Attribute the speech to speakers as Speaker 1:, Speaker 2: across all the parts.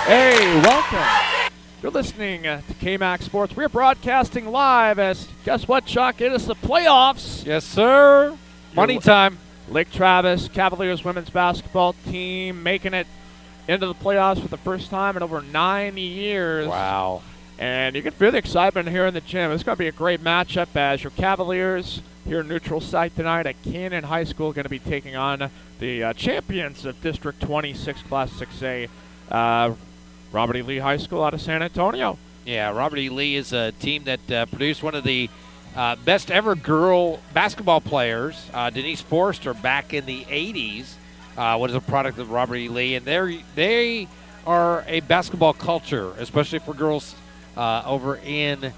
Speaker 1: Hey, welcome. You're listening to KMAX Sports. We're broadcasting live as, guess what, Chuck? It is the playoffs.
Speaker 2: Yes, sir. Money time.
Speaker 1: Lake Travis Cavaliers women's basketball team making it into the playoffs for the first time in over 9 years.
Speaker 2: Wow.
Speaker 1: And you can feel the excitement here in the gym. It's going to be a great matchup as your Cavaliers here neutral site tonight at Cannon High School going to be taking on the champions of District 26 Class 6A. Robert E. Lee High School out of San Antonio.
Speaker 2: Yeah, Robert E. Lee is a team that produced one of the best ever girl basketball players, Denise Forrester, back in the 80s. Was a product of Robert E. Lee, and they are a basketball culture, especially for girls over in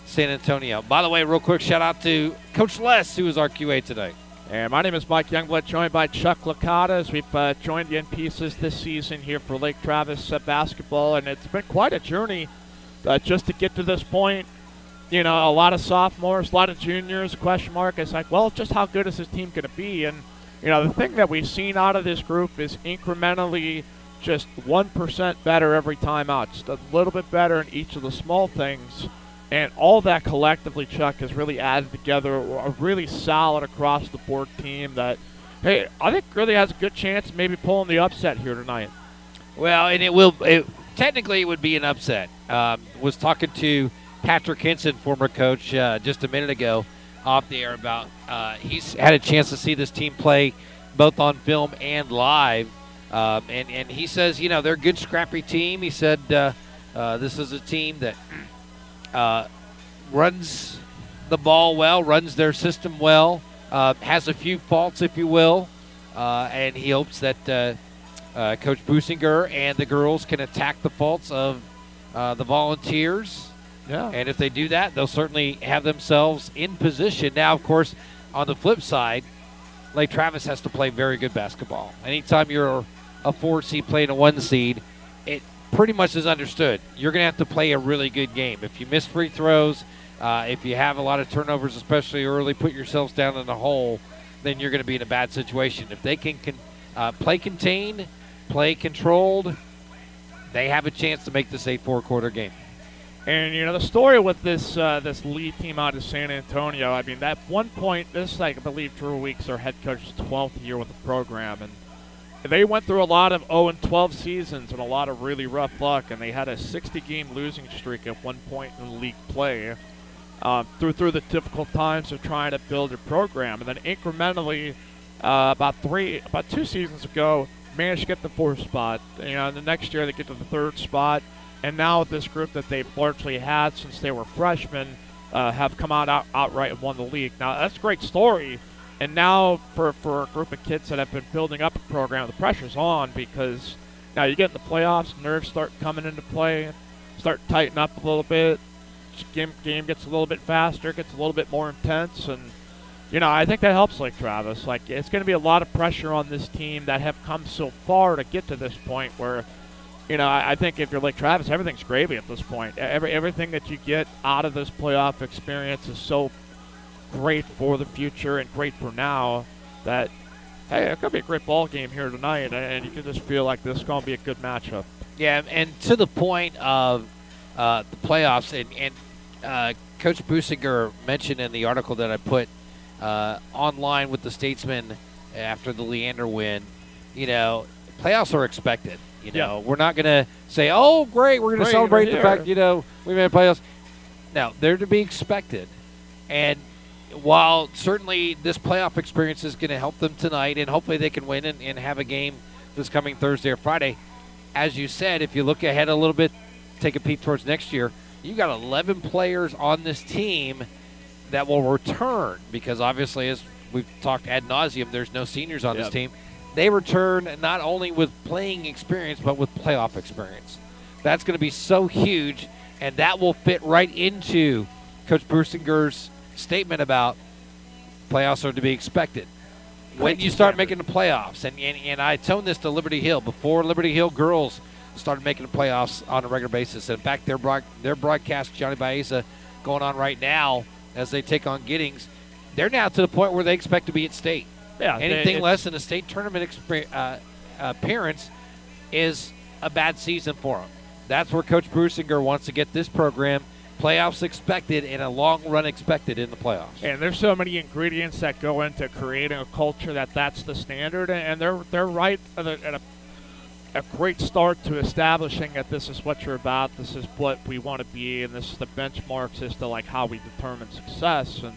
Speaker 2: San Antonio. By the way, real quick shout out to Coach Les, who is our QA today.
Speaker 1: And my name is Mike Youngblood, joined by Chuck Licata as we've joined you in pieces this season here for Lake Travis basketball. And it's been quite a journey just to get to this point. You know, a lot of sophomores, a lot of juniors, question mark. It's like, well, just how good is this team going to be? And, you know, the thing that we've seen out of this group is incrementally just 1% better every time out. Just a little bit better in each of the small things. And all that collectively, Chuck, has really added together a really solid across-the-board team that, hey, I think really has a good chance of maybe pulling the upset here tonight.
Speaker 2: Well, and technically it would be an upset. Was talking to Patrick Henson, former coach, just a minute ago off the air about he's had a chance to see this team play both on film and live. And he says, you know, they're a good, scrappy team. He said this is a team that runs the ball well, runs their system well, has a few faults, if you will, and he hopes that Coach Businger and the girls can attack the faults of the Volunteers.
Speaker 1: Yeah.
Speaker 2: And if they do that, they'll certainly have themselves in position. Now, of course, on the flip side, Lake Travis has to play very good basketball. Anytime you're a 4 seed playing a 1 seed, it pretty much is understood. You're going to have to play a really good game. If you miss free throws, if you have a lot of turnovers, especially early, put yourselves down in a hole, then you're going to be in a bad situation. If they can play contained, play controlled, they have a chance to make this a 4-quarter game.
Speaker 1: And, you know, the story with this lead team out of San Antonio, I mean, at one point, this, I believe, Drew Weeks, our head coach's 12th year with the program, and they went through a lot of 0-12 seasons and a lot of really rough luck, and they had a 60-game losing streak at one point in league play through the difficult times of trying to build your program. And then incrementally, about 2 seasons ago, managed to get the 4th spot. You know, and the next year they get to the 3rd spot. And now with this group that they've largely had since they were freshmen have come outright and won the league. Now, that's a great story. And now for a group of kids that have been building up a program, the pressure's on because now you get in the playoffs, nerves start coming into play, start tightening up a little bit. Game gets a little bit faster, gets a little bit more intense. And, you know, I think that helps Lake Travis. Like, it's going to be a lot of pressure on this team that have come so far to get to this point where, you know, I think if you're Lake Travis, everything's gravy at this point. Everything that you get out of this playoff experience is so great for the future and great for now that, hey, it's going to be a great ball game here tonight, and you can just feel like this is going to be a good matchup.
Speaker 2: Yeah, and to the point of the playoffs, and Coach Businger mentioned in the article that I put online with the Statesman after the Leander win, you know, playoffs are expected. You know, we're not going to say, oh, great, we're going to celebrate the fact, you know, we made playoffs. No, they're to be expected. And while certainly this playoff experience is going to help them tonight, and hopefully they can win and have a game this coming Thursday or Friday, as you said, if you look ahead a little bit, take a peek towards next year, you've got 11 players on this team that will return because obviously, as we've talked ad nauseum, there's no seniors on this team. They return not only with playing experience but with playoff experience. That's going to be so huge, and that will fit right into Coach Businger's statement about playoffs are to be expected. When you start making the playoffs, and I toned this to Liberty Hill, before Liberty Hill girls started making the playoffs on a regular basis. In fact, their broadcast, Johnny Baeza, going on right now as they take on Giddings, they're now to the point where they expect to be at state.
Speaker 1: Yeah,
Speaker 2: anything less than a state tournament appearance is a bad season for them. That's where Coach Brusinger wants to get this program. Playoffs expected and a long run expected in the playoffs.
Speaker 1: And there's so many ingredients that go into creating a culture that's the standard, and they're right at a great start to establishing that this is what you're about, this is what we want to be, and this is the benchmarks as to like how we determine success. And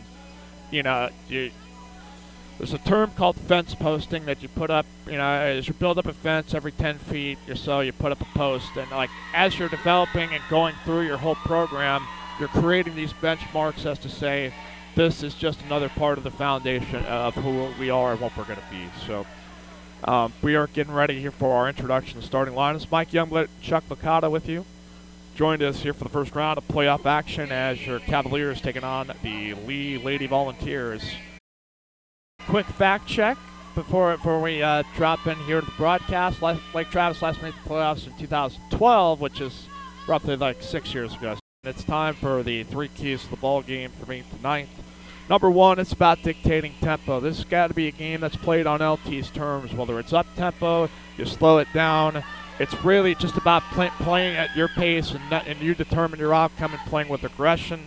Speaker 1: there's a term called fence posting that you put up, as you build up a fence every 10 feet or so, you put up a post. And like as you're developing and going through your whole program, you're creating these benchmarks as to say, this is just another part of the foundation of who we are and what we're going to be. So we are getting ready here for our introduction to starting lineups. Mike Youngblood, Chuck Licata with you. Joined us here for the first round of playoff action as your Cavaliers taking on the Lee Lady Volunteers. Quick fact check before we drop in here to the broadcast. Lake Travis last made the playoffs in 2012, which is roughly like 6 years ago. It's time for the 3 keys to the ball game for me tonight. Number 1, it's about dictating tempo. This has got to be a game that's played on LT's terms, whether it's up tempo, you slow it down. It's really just about playing at your pace and you determine your outcome and playing with aggression.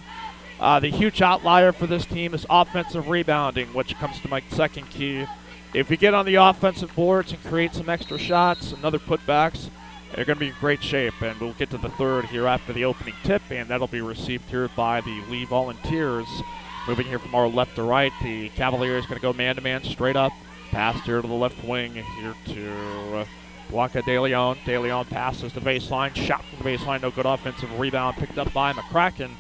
Speaker 1: The huge outlier for this team is offensive rebounding, which comes to my second key. If you get on the offensive boards and create some extra shots and other putbacks, they're going to be in great shape. And we'll get to the third here after the opening tip, and that'll be received here by the Lee Volunteers. Moving here from our left to right, the Cavaliers going to go man-to-man straight up. Pass here to the left wing, here to Blanca De Leon. De Leon passes the baseline, shot from the baseline, no good offensive rebound, picked up by McCracken.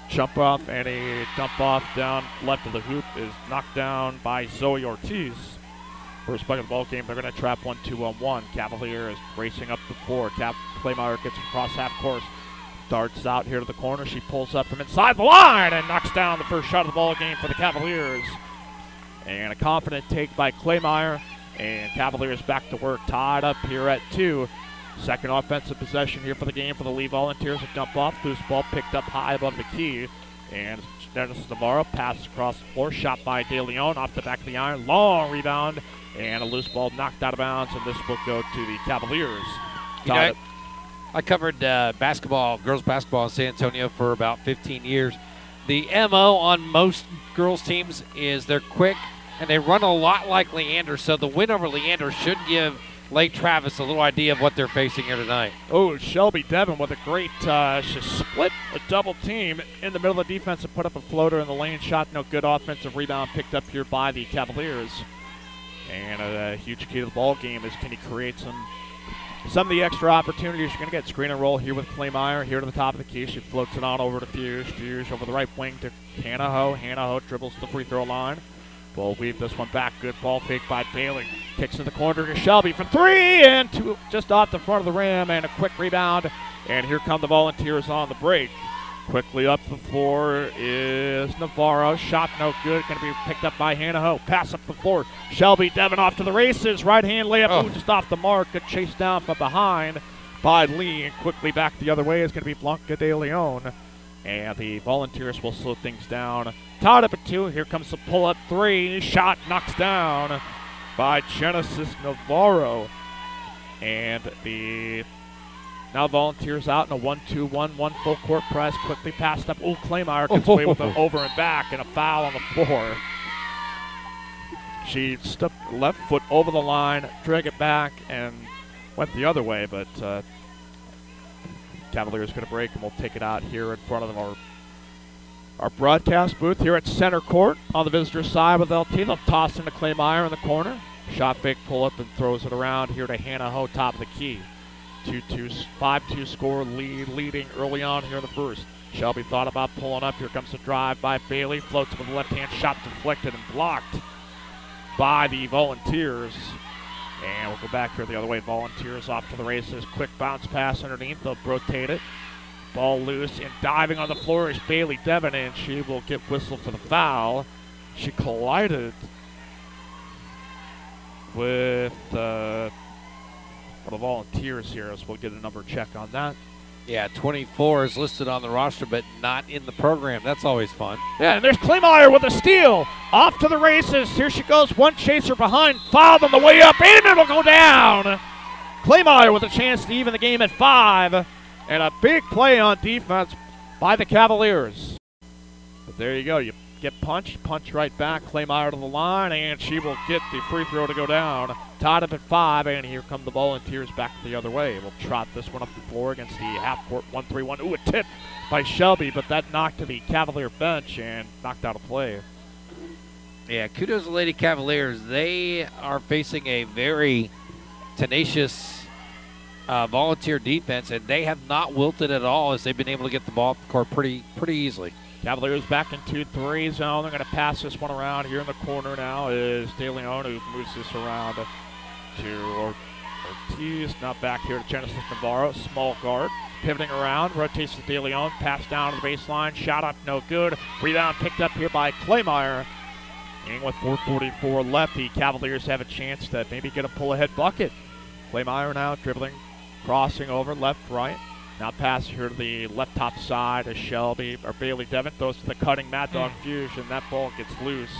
Speaker 1: Jump off and a dump off down left of the hoop is knocked down by Zoe Ortiz. First bucket of the ball game, they're going to trap 1-2-1-1. Cavalier is racing up the floor. Claymire gets across half court. Darts out here to the corner. She pulls up from inside the line and knocks down the first shot of the ball game for the Cavaliers. And a confident take by Claymire. And Cavaliers back to work, tied up here at 2. Second offensive possession here for the game for the Lee Volunteers. A dump off, loose ball picked up high above the key. And Dennis Navarro passes across the floor, shot by De Leon off the back of the iron. Long rebound, and a loose ball knocked out of bounds, and this will go to the Cavaliers.
Speaker 2: I covered girls basketball in San Antonio for about 15 years. The MO on most girls teams is they're quick, and they run a lot like Leander, so the win over Leander should give Lake Travis a little idea of what they're facing here tonight.
Speaker 1: Oh, Shelby Devin with a great, she split a double team in the middle of the defense and put up a floater in the lane. Shot, no good. Offensive rebound picked up here by the Cavaliers. And a huge key to the ball game is can he create some of the extra opportunities. You're going to get screen and roll here with Claymire here to the top of the key. She floats it on over to Fuse. Fuse over the right wing to Hannah Ho. Hannah Ho dribbles to the free throw line. Will weave this one back. Good ball fake by Bailey. Kicks in the corner to Shelby for 3 and 2 just off the front of the rim, and a quick rebound. And here come the Volunteers on the break. Quickly up the floor is Navarro. Shot no good. Going to be picked up by Hannah Ho. Pass up the floor. Shelby Devin off to the races. Right hand layup. Ooh, just off the mark. Good chase down from behind by Lee. And quickly back the other way is going to be Blanca De Leon. And the Volunteers will slow things down. Tied up at 2. Here comes the pull-up 3. Shot knocks down by Genesis Navarro. And the now Volunteers out in a 1-2-1-1 full court press. Quickly passed up. Oh, Claymire gets away with an over and back and a foul on the floor. She stepped left foot over the line, drag it back, and went the other way, but Cavaliers going to break, and we'll take it out here in front of our broadcast booth here at center court on the visitor side with LT. They'll toss into Claymire in the corner. Shot fake, pull up, and throws it around here to Hannah Ho, top of the key. 5-2 score leading early on here in the first. Shelby thought about pulling up. Here comes the drive by Bailey. Floats with the left-hand shot deflected and blocked by the Volunteers. And we'll go back here the other way. Volunteers off to the races. Quick bounce pass underneath. They'll rotate it. Ball loose, and diving on the floor is Bailey Devin, and she will get whistled for the foul. She collided with the Volunteers here, so we'll get a number check on that.
Speaker 2: Yeah, 24 is listed on the roster, but not in the program. That's always fun.
Speaker 1: Yeah, and there's Claymire with a steal. Off to the races. Here she goes. One chaser behind. Fouled on the way up, and it'll go down. Claymire with a chance to even the game at 5. And a big play on defense by the Cavaliers. But there you go. You get punched, punch right back. Claymire to the line, and she will get the free throw to go down. Tied up at 5, and here come the Volunteers back the other way. We'll trot this one up the floor against the half-court 1-3-1. Ooh, a tip by Shelby, but that knocked to the Cavalier bench and knocked out a play.
Speaker 2: Yeah, kudos to the Lady Cavaliers. They are facing a very tenacious Volunteer defense, and they have not wilted at all as they've been able to get the ball up the court pretty easily. Cavaliers
Speaker 1: back in 2-3 zone. They're going to pass this one around. Here in the corner now is De Leon, who moves this around to Ortiz. Now back here to Genesis Navarro, small guard. Pivoting around, rotates to De Leon, pass down to the baseline, shot up, no good. Rebound picked up here by Claymire. And with 4:44 left, the Cavaliers have a chance to maybe get a pull-ahead bucket. Claymire now dribbling, crossing over left, right. Now pass here to the left top side as Shelby, or Bailey Devon throws to the cutting Mad Dog Fusion. That ball gets loose,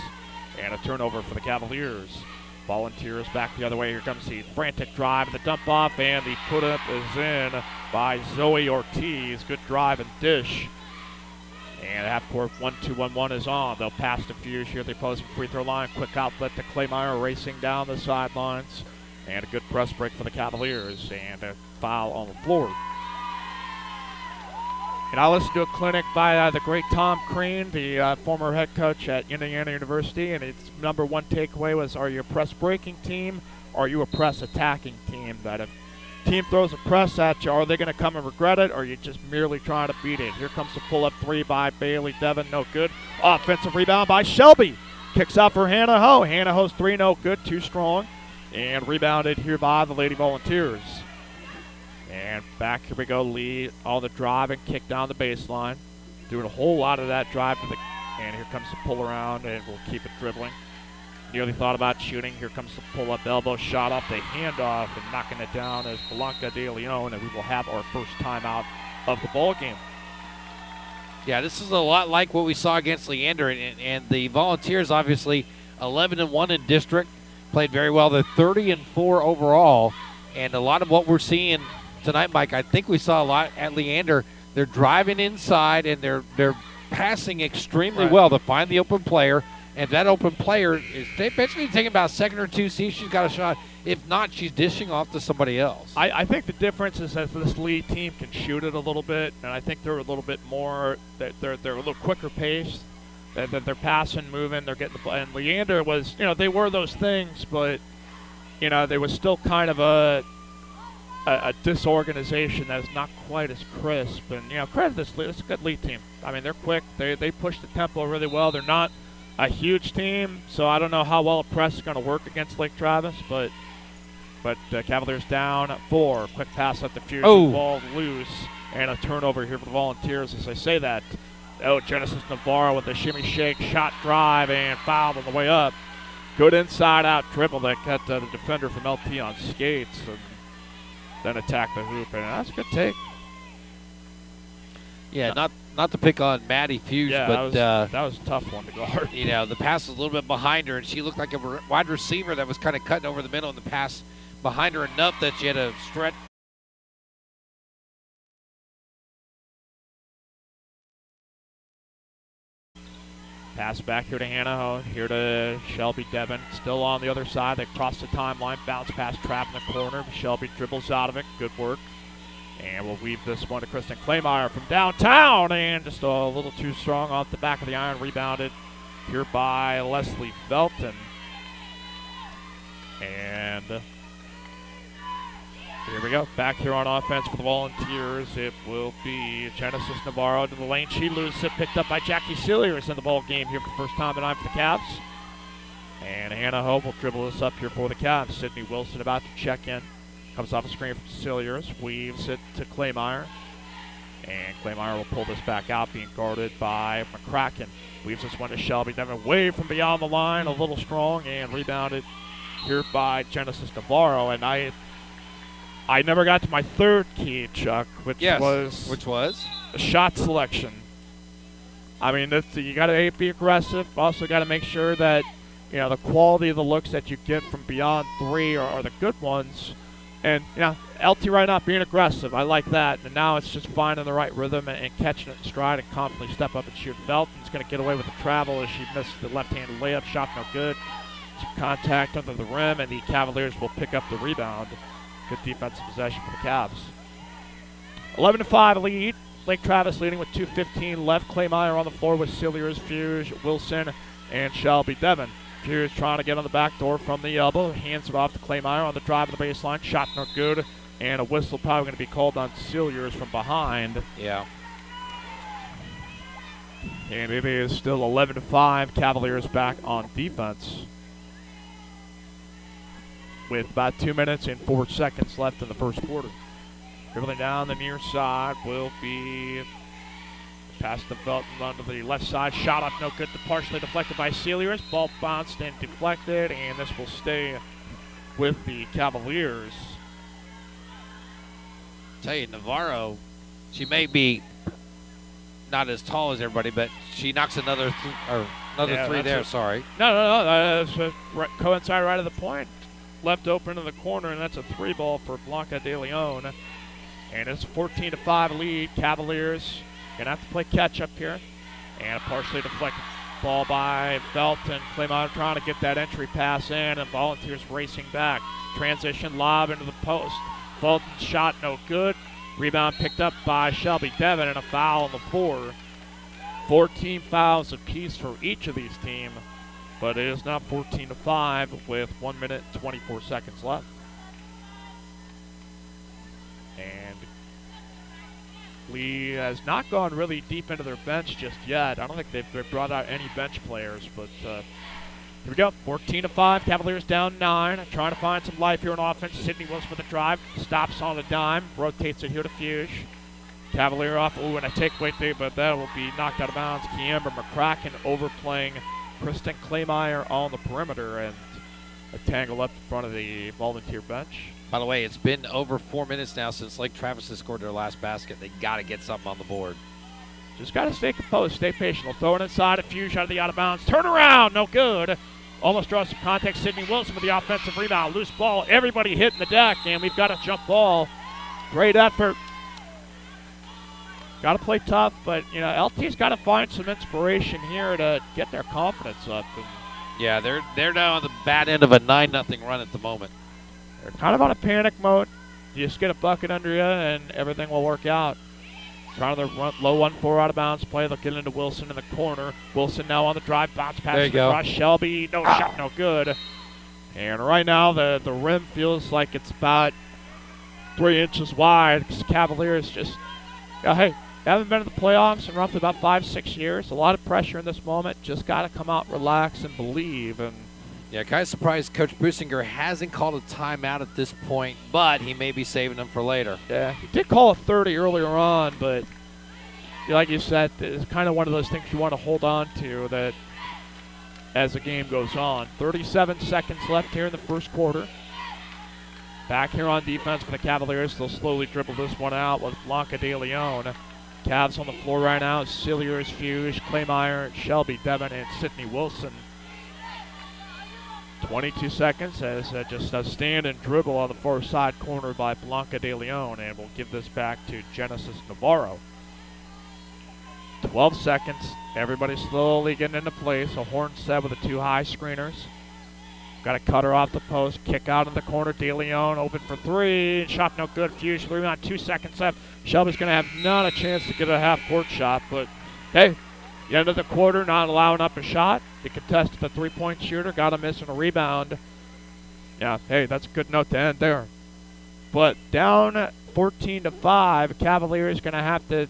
Speaker 1: and a turnover for the Cavaliers. Volunteers back the other way. Here comes the frantic drive and the dump off, and the put up is in by Zoe Ortiz. Good drive and dish. And half court 1-2-1-1 is on. They'll pass to Fuse here. They pose free throw line. Quick outlet to Claymire racing down the sidelines. And a good press break for the Cavaliers, and a foul on the floor. And I listened to a clinic by the great Tom Crean, the former head coach at Indiana University, and its number one takeaway was, are you a press breaking team, or are you a press attacking team? That if a team throws a press at you, are they going to come and regret it, or are you just merely trying to beat it? Here comes the pull-up three by Bailey Devon, no good. Offensive rebound by Shelby. Kicks out for Hannah Ho. Hannah Ho's three, no good, too strong. And rebounded here by the Lady Volunteers. And back here we go, lead on the drive and kick down the baseline. Doing a whole lot of that drive to the, and here comes the pull around, and we'll keep it dribbling. Nearly thought about shooting. Here comes the pull-up elbow shot off the handoff, and knocking it down is Blanca De Leon, and we will have our first timeout of the ball game.
Speaker 2: Yeah, this is a lot like what we saw against Leander, and the Volunteers obviously 11-1 in district. Played very well. They're 30-4 overall, and a lot of what we're seeing tonight, Mike, I think we saw a lot at Leander. They're driving inside, and they're passing extremely well to find the open player, and that open player is basically taking about a second or two, see if she's got a shot. If not, she's dishing off to somebody else.
Speaker 1: I think the difference is that this lead team can shoot it a little bit, and I think they're a little bit more, they're a little quicker paced. They're passing, moving, they're getting the ball. And Leander was, they were those things, but, there was still kind of a disorganization that is not quite as crisp. And, credit this lead. It's a good lead team. I mean, they're quick. They push the tempo really well. They're not a huge team, so I don't know how well a press is going to work against Lake Travis, but Cavaliers down 4. Quick pass up the Fusion, ball loose, and a turnover here for the Volunteers as I say that. Genesis Navarro with a shimmy shake, shot drive, and fouled on the way up. Good inside-out dribble that got the defender from LT on skates, and then attacked the hoop, and that's a good take.
Speaker 2: Yeah, not to pick on Maddie Fuse, but
Speaker 1: that was a tough one to guard.
Speaker 2: The pass was a little bit behind her, and she looked like a wide receiver that was kind of cutting over the middle, and the pass behind her enough that she had to stretch.
Speaker 1: Pass back here to Hannah, here to Shelby Devon. Still on the other side. They cross the timeline. Bounce pass trap in the corner. Shelby dribbles out of it. Good work. And we'll weave this one to Kristen Claymire from downtown. And just a little too strong off the back of the iron. Rebounded here by Leslie Felton. And here we go. Back here on offense for the Volunteers. It will be Genesis Navarro to the lane. She loses it. Picked up by Jackie Cilliers in the ball game here for the first time tonight for the Cavs. And Hannah Hope will dribble this up here for the Cavs. Sydney Wilson about to check in. Comes off a screen from Cilliers. Weaves it to Claymire. And Claymire will pull this back out, being guarded by McCracken. Weaves this one to Shelby Devon. Way from beyond the line. A little strong. And rebounded here by Genesis Navarro. And I never got to my third key, Chuck, which was shot selection. I mean, you got to be aggressive. Also got to make sure that the quality of the looks that you get from beyond 3 are the good ones. And, LT right now being aggressive. I like that. And now it's just finding the right rhythm and catching it in stride and confidently step up and shoot. Felton's going to get away with the travel as she missed the left-handed layup. Shot no good. Some contact under the rim, and the Cavaliers will pick up the rebound. Good defensive possession for the Cavs. 11-5 lead. Lake Travis leading with 2:15 left. Claymire on the floor with Cilliers, Fuse, Wilson, and Shelby Devon. Fuse trying to get on the back door from the elbow. Hands it off to Claymire on the drive of the baseline. Shot no good. And a whistle probably going to be called on Cilliers from behind.
Speaker 2: Yeah.
Speaker 1: And it is still 11-5. Cavaliers back on defense, with about 2 minutes and 4 seconds left in the first quarter. Dribbling down the near side will be past the Felton onto the left side. Shot up, no good. Partially deflected by Cilliers. Ball bounced and deflected, and this will stay with the Cavaliers.
Speaker 2: Tell you, Navarro, she may be not as tall as everybody, but she knocks another three there. Sorry.
Speaker 1: No. Coincide right at the point. Left open in the corner, and that's a three ball for Blanca De Leon. And it's a 14-5 lead. Cavaliers going to have to play catch up here. And a partially deflected ball by Felton. Claymont trying to get that entry pass in, and Volunteers racing back. Transition lob into the post. Fulton's shot no good. Rebound picked up by Shelby Devon, and a foul on the floor. 14 fouls apiece for each of these teams, but it is now 14-5 with 1 minute and 24 seconds left. And Lee has not gone really deep into their bench just yet. I don't think they've brought out any bench players, but here we go. 14-5. Cavaliers down 9. Trying to find some life here on offense. Sydney Wilson with a drive. Stops on the dime. Rotates it here to Fuse. Cavalier off. Ooh, and a takeaway, but that will be knocked out of bounds. Kiamber McCracken overplaying Kristen Claymire on the perimeter, and a tangle up in front of the Volunteer bench.
Speaker 2: By the way, it's been over 4 minutes now since Lake Travis has scored their last basket. They got to get something on the board.
Speaker 1: Just got to stay composed, stay patient. They'll throw it inside. A Fuse out of the out of bounds. Turn around, no good. Almost draws some contact. Sydney Wilson with the offensive rebound. Loose ball. Everybody hitting the deck, and we've got a jump ball. Great effort. Got to play tough, but LT's got to find some inspiration here to get their confidence up. And
Speaker 2: yeah, they're now on the bad end of a 9-0 run at the moment.
Speaker 1: They're kind of on a panic mode. You just get a bucket under you, and everything will work out. Trying to run low 1-4 out of bounds play. They'll get into Wilson in the corner. Wilson now on the drive. Bounce pass across. Shelby. No shot, no good. And right now the rim feels like it's about 3 inches wide. Cavaliers just, hey, haven't been to the playoffs in roughly about 5-6 years. A lot of pressure in this moment. Just got to come out, relax, and believe. And
Speaker 2: yeah, kind of surprised Coach Businger hasn't called a timeout at this point, but he may be saving them for later.
Speaker 1: Yeah, he did call a 30 earlier on, but like you said, it's kind of one of those things you want to hold on to that as the game goes on. 37 seconds left here in the first quarter. Back here on defense for the Cavaliers. They'll slowly dribble this one out with Blanca De Leon. Cavs on the floor right now. Cilliers, Fuse, Claymire, Shelby Devon, and Sydney Wilson. 22 seconds as just a stand and dribble on the far side corner by Blanca De Leon, and we'll give this back to Genesis Navarro. 12 seconds. Everybody slowly getting into place. A horn set with the 2 high screeners. Got to cut her off the post. Kick out in the corner. De Leon open for 3. Shot no good. Fuse rebound. 2 seconds left. Shelby's going to have not a chance to get a half-court shot, but hey, the end of the quarter, not allowing up a shot. He contested the 3-point shooter, got a miss and a rebound. Yeah, hey, that's a good note to end there. But down 14-5, Cavaliers going to have to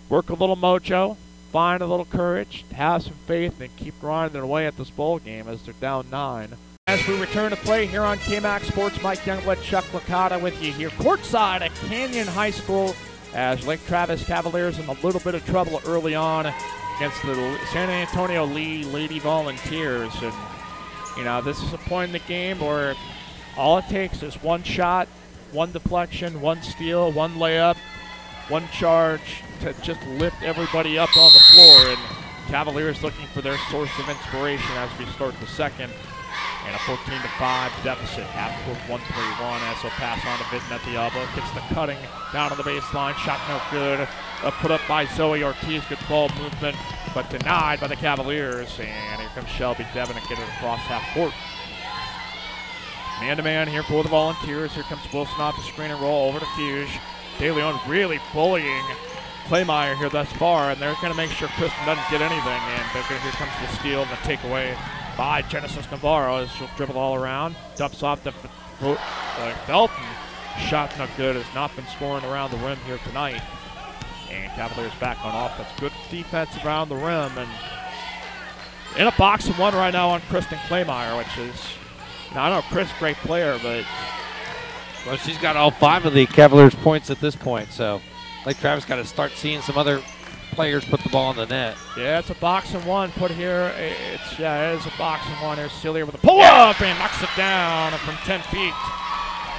Speaker 1: work a little mojo, find a little courage, have some faith, and keep grinding away at this bowl game as they're down 9. As we return to play here on KMAX Sports, Mike Youngblood, Chuck Licata with you here courtside at Canyon High School as Lake Travis Cavaliers in a little bit of trouble early on against the San Antonio Lee Lady Volunteers. And, this is a point in the game where all it takes is one shot, one deflection, one steal, one layup, one charge to just lift everybody up on the floor. And Cavaliers looking for their source of inspiration as we start the second. And a 14-5 deficit. Half-court 1-3-1 as he'll pass on to Vinton at the elbow. Gets the cutting down on the baseline. Shot no good. Put up by Zoe Ortiz. Good ball movement, but denied by the Cavaliers. And here comes Shelby Devin and get it across half-court. Man-to-man here for the Volunteers. Here comes Wilson off the screen and roll over to Fuge. De Leon really bullying Claymeyer here thus far, and they're going to make sure Kristen doesn't get anything. And here comes the steal and the takeaway by Genesis Navarro as she'll dribble all around. Dumps off the Felton. Shot no good. Has not been scoring around the rim here tonight. And Cavaliers back on offense. Good defense around the rim. And in a box of one right now on Kristen Claymeyer, which is, I know Chris, great player, but.
Speaker 2: Well, she's got all 5 of the Cavaliers' points at this point. So, like Travis, got to start seeing some other players put the ball in the net.
Speaker 1: Yeah, it's a box and one put here. It is a box and one. There's Celia with a pull-up and knocks it down from 10 feet.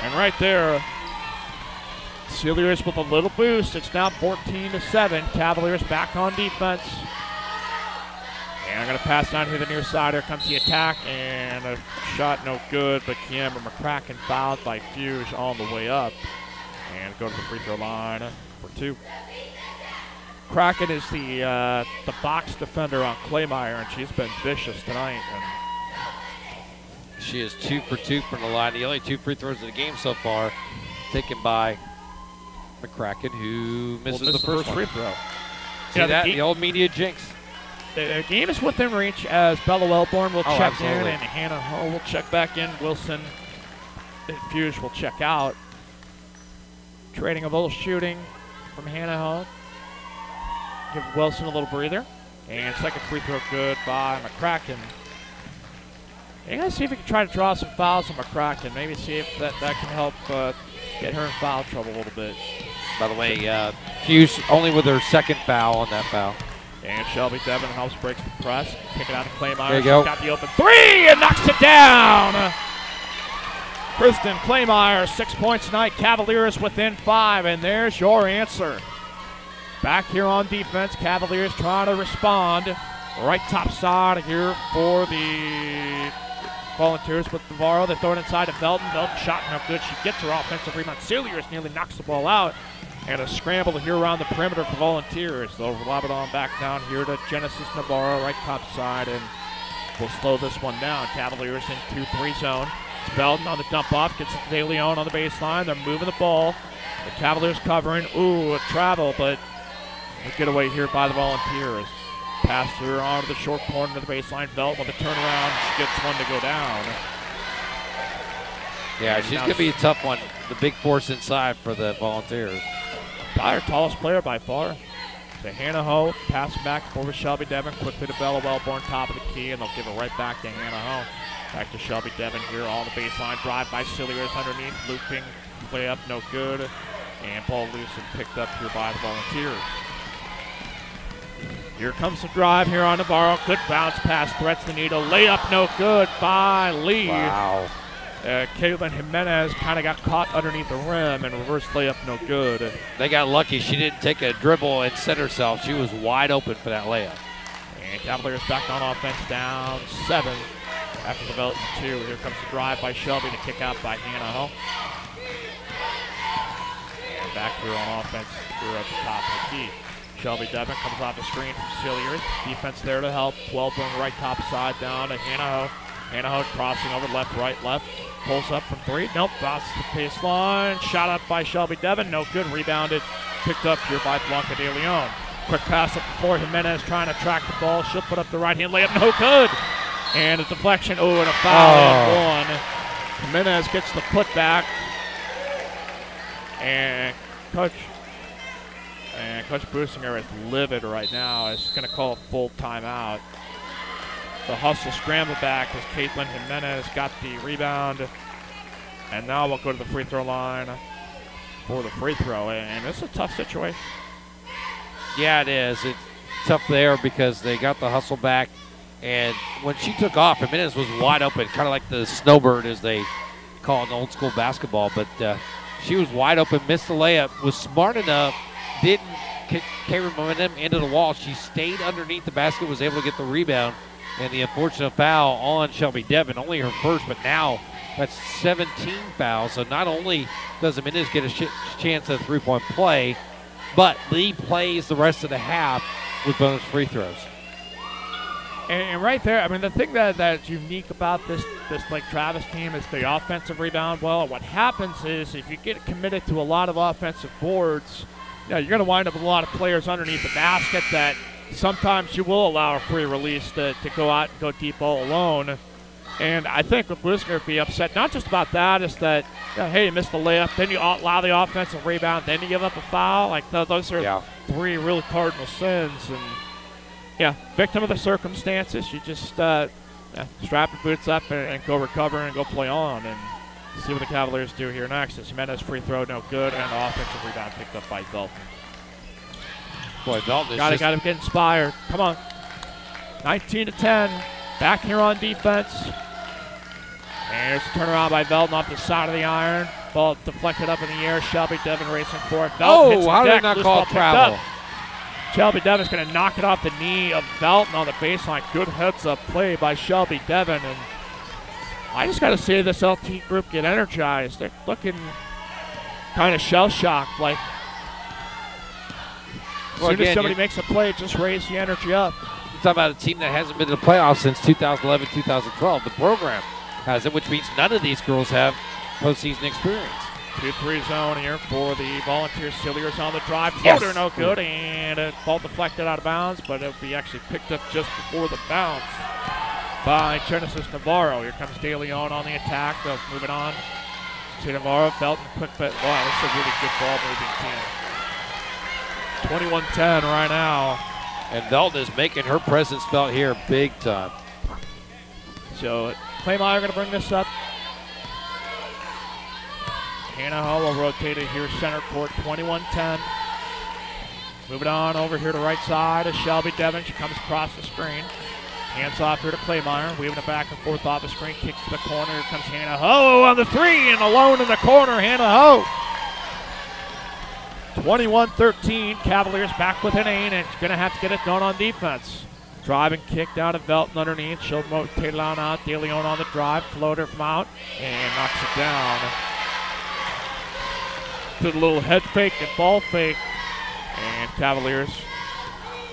Speaker 1: And right there, Celia's with a little boost. It's now 14-7. Cavaliers back on defense. And I'm going to pass down here to the near side. Here comes the attack, and a shot no good, but Kiamber McCracken fouled by Fuge on the way up. And go to the free throw line for 2. Kraken is the box defender on Claymeyer, and she's been vicious tonight. And
Speaker 2: she is 2 for 2 from the line. The only 2 free throws of the game so far taken by McCracken, who misses the first
Speaker 1: free throw.
Speaker 2: See that? The old media jinx.
Speaker 1: The game is within reach as Bella Wellborn will check
Speaker 2: absolutely.
Speaker 1: in, and Hannah Hull will check back in. Wilson and Fuge will check out. Trading a little shooting from Hannah Hull. Give Wilson a little breather. And second free throw good by McCracken. You're going to see if we can try to draw some fouls on McCracken. Maybe see if that can help get her in foul trouble a little bit.
Speaker 2: By the way, Fuge only with her second foul on that foul.
Speaker 1: And Shelby Devin helps breaks the press. Kick it out to Claymeyer.
Speaker 2: There you go.
Speaker 1: Got the open 3 and knocks it down. Kristen Claymeyer, 6 points tonight. Cavaliers within 5, and there's your answer. Back here on defense, Cavaliers trying to respond. Right top side here for the Volunteers with Navarro. They throw it inside to Felton. Felton shot no good. She gets her offensive rebound. Celiers nearly knocks the ball out. And a scramble here around the perimeter for Volunteers. They'll lob it on back down here to Genesis Navarro, right top side, and we'll slow this one down. Cavaliers in 2-3 zone. Felton on the dump off, gets it to De Leon on the baseline. They're moving the ball. The Cavaliers covering. Ooh, a travel, but a getaway here by the Volunteers. Pass her on to the short corner to the baseline. Felton with a turnaround. She gets one to go down.
Speaker 2: Yeah, she's going to be a tough one. The big force inside for the Volunteers.
Speaker 1: Our tallest player by far. To Hannah Ho, pass back over Shelby Devin, quickly to Bella Wellborn, top of the key, and they'll give it right back to Hannah Ho. Back to Shelby Devin here on the baseline. Drive by Celiers underneath, looping, play up, no good. And ball loose and picked up here by the Volunteers. Here comes the drive here on Navarro. Good bounce pass, threats the needle. Layup no good by Lee.
Speaker 2: Wow.
Speaker 1: Caitlin Jimenez kind of got caught underneath the rim, and reverse layup no good.
Speaker 2: They got lucky. She didn't take a dribble and set herself. She was wide open for that layup.
Speaker 1: And Cavaliers back on offense, down 7 after developing 2. Here comes the drive by Shelby to kick out by Hannah Ho. And back here on offense here at the top of the key. Shelby Devin comes off the screen from Celiers. Defense there to help. Wellborn right top side down to Hannah Ho. Hannah Ho crossing over left, right, left. Pulls up from 3. Nope, bounces the baseline. Shot up by Shelby Devin. No good. Rebounded. Picked up here by Blanca De Leon. Quick pass up the floor. Jimenez trying to track the ball. She'll put up the right hand layup. No good. And a deflection. Oh, and a foul and one. Jimenez gets the putback. And Coach Businger is livid right now. He's going to call a full timeout. The hustle scramble back as Caitlin Jimenez got the rebound. And now we'll go to the free throw line for the free throw. And it's a tough situation.
Speaker 2: Yeah, it is. It's tough there because they got the hustle back. And when she took off, Jimenez was wide open, kind of like the snowbird as they call it in old school basketball. But she was wide open, missed the layup, was smart enough, didn't carry momentum into the wall. She stayed underneath the basket, was able to get the rebound, And the unfortunate foul on Shelby Devon, only her first, but now that's 17 fouls. So not only does Jimenez get a chance at a three-point play, but Lee plays the rest of the half with bonus free throws.
Speaker 1: And right there, I mean, the thing that's unique about this Lake Travis team is the offensive rebound well. What happens is if you get committed to a lot of offensive boards, you're going to wind up with a lot of players underneath the basket that sometimes you will allow a free release to go out and go deep all alone. And I think what Businger would be upset, not just about that, is that, hey, you missed the layup, then you allow the offensive rebound, then you give up a foul. Like, those are three really cardinal sins. And, victim of the circumstances. You just strap your boots up and go recover and go play on and see what the Cavaliers do here next. As Jimenez free throw, no good, and offensive rebound picked up by Velton.
Speaker 2: Boy, Velton
Speaker 1: got to get inspired. Come on. 19-10. Back here on defense. And there's a turnaround by Velton off the side of the iron. Ball deflected up in the air. Shelby Devon racing for it. Velton hits the
Speaker 2: how
Speaker 1: deck.
Speaker 2: did they not call travel?
Speaker 1: Shelby Devon's going to knock it off the knee of Velton on the baseline. Good heads-up play by Shelby Devon. And I just got to see this LT group get energized. They're looking kind of shell-shocked. Like, as soon as somebody makes a play, just raise the energy up.
Speaker 2: You're talking about a team that hasn't been to the playoffs since 2011, 2012. The program has it, which means none of these girls have postseason experience.
Speaker 1: 2-3 zone here for the Volunteers. Cilliers on the drive. Floater, no good, and a ball deflected out of bounds, but it'll be actually picked up just before the bounce by Genesis Navarro. Here comes De Leon on the attack. They'll move it on to Navarro. Felton, quick fit. Wow, this is a really good ball moving team. 21-10 right now.
Speaker 2: And Velton is making her presence felt here big time.
Speaker 1: So Claymire going to bring this up. Hannah will rotate it here, center court, 21-10. Move it on over here to right side of Shelby Devon. She comes across the screen. Hands off here to Claymire, weaving it back and forth off the screen. Kicks to the corner. Here comes Hannah Ho on the three, and alone in the corner, Hannah Ho. 21-13, Cavaliers back within 8, and it's going to have to get it done on defense. Drive and kick down to Velton underneath. She'll rotate it on out. De Leon on the drive. Floater from out, and knocks it down. To the little head fake and ball fake. And Cavaliers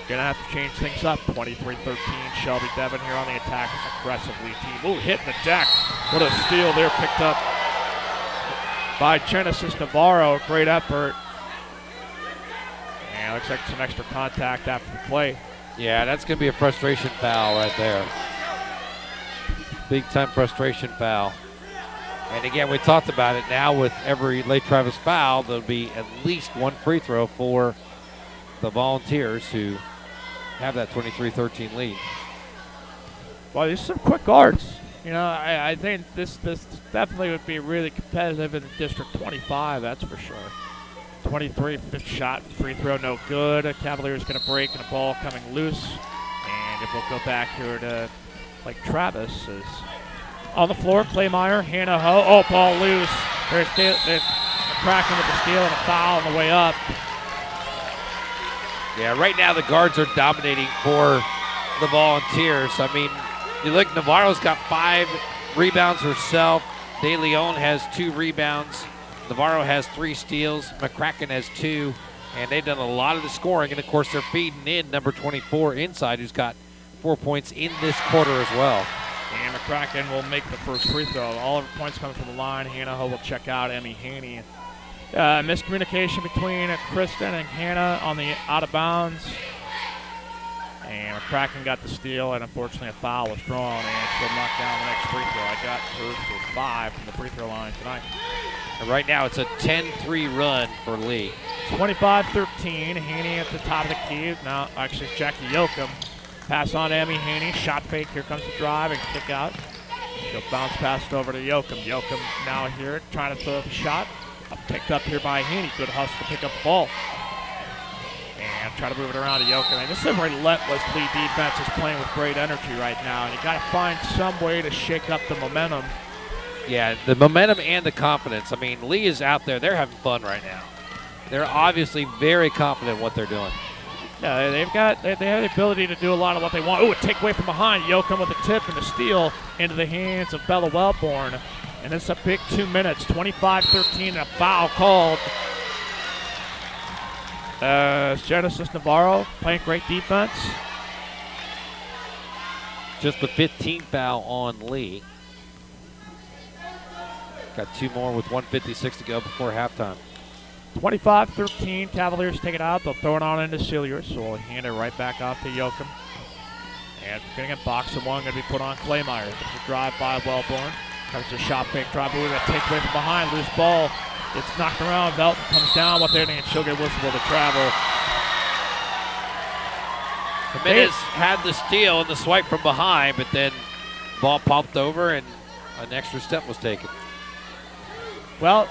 Speaker 1: going to have to change things up. 23-13, Shelby Devon here on the attack. It's aggressively team. Ooh, hitting the deck. What a steal there, picked up by Genesis Navarro. Great effort. And looks like some extra contact after the play.
Speaker 2: Yeah, that's going to be a frustration foul right there. Big time frustration foul. And again, we talked about it. Now with every Lake Travis foul, there'll be at least one free throw for the Volunteers who have that 23-13 lead.
Speaker 1: Well, these are some quick guards. You know, I think this definitely would be really competitive in District 25, that's for sure. 23, fifth shot, free throw, no good. Cavaliers going to break and a ball coming loose. And it will go back here to Lake Travis. Is on the floor, Claymire, Hannah Ho. Oh, ball loose. There's McCracken with the steal and a foul on the way up.
Speaker 2: Yeah, right now the guards are dominating for the Volunteers. I mean, you look, Navarro's got 5 rebounds herself. De Leon has 2 rebounds. Navarro has 3 steals. McCracken has 2. And they've done a lot of the scoring. And, of course, they're feeding in number 24 inside, who's got 4 points in this quarter as well.
Speaker 1: And McCracken will make the first free throw. All of her points coming from the line. Hannah Ho will check out Emmy Haney. Miscommunication between Kristen and Hannah on the out of bounds. And McCracken got the steal, and unfortunately a foul was drawn, and she'll knock down the next free throw. I got her for 5 from the free throw line tonight.
Speaker 2: And right now it's a 10-3 run for Lee.
Speaker 1: 25-13, Haney at the top of the key. Now, actually, it's Jackie Yoakum. Pass on to Emmy Haney, shot fake. Here comes the drive and kick out. She'll bounce pass it over to Yoakum. Yoakum now here trying to throw up a shot. Picked up here by Haney. Good hustle to pick up the ball. And try to move it around to Yoakum. And this is a relentless Lee defense is playing with great energy right now. And you got to find some way to shake up the momentum.
Speaker 2: Yeah, the momentum and the confidence. I mean, Lee is out there. They're having fun right now. They're obviously very confident in what they're doing.
Speaker 1: Yeah, they have the ability to do a lot of what they want. Ooh, a takeaway from behind. Yoakum with a tip and a steal into the hands of Bella Wellborn. And it's a big 2 minutes, 25-13, and a foul called. Genesis Navarro playing great defense.
Speaker 2: Just the 15th foul on Lee. Got 2 more with 1:56 to go before halftime.
Speaker 1: 25-13, Cavaliers take it out. They'll throw it on into Cilliers, so we'll hand it right back off to Yoakum. And going to get box of one, going to be put on Claymire. There's a drive by Wellborn. Comes a shot fake drive, with a takeaway from behind, loose ball. It's knocked around, Velton comes down with it, and she'll get whistled to travel.
Speaker 2: Jimenez had the steal and the swipe from behind, but then ball popped over and an extra step was taken.
Speaker 1: Well,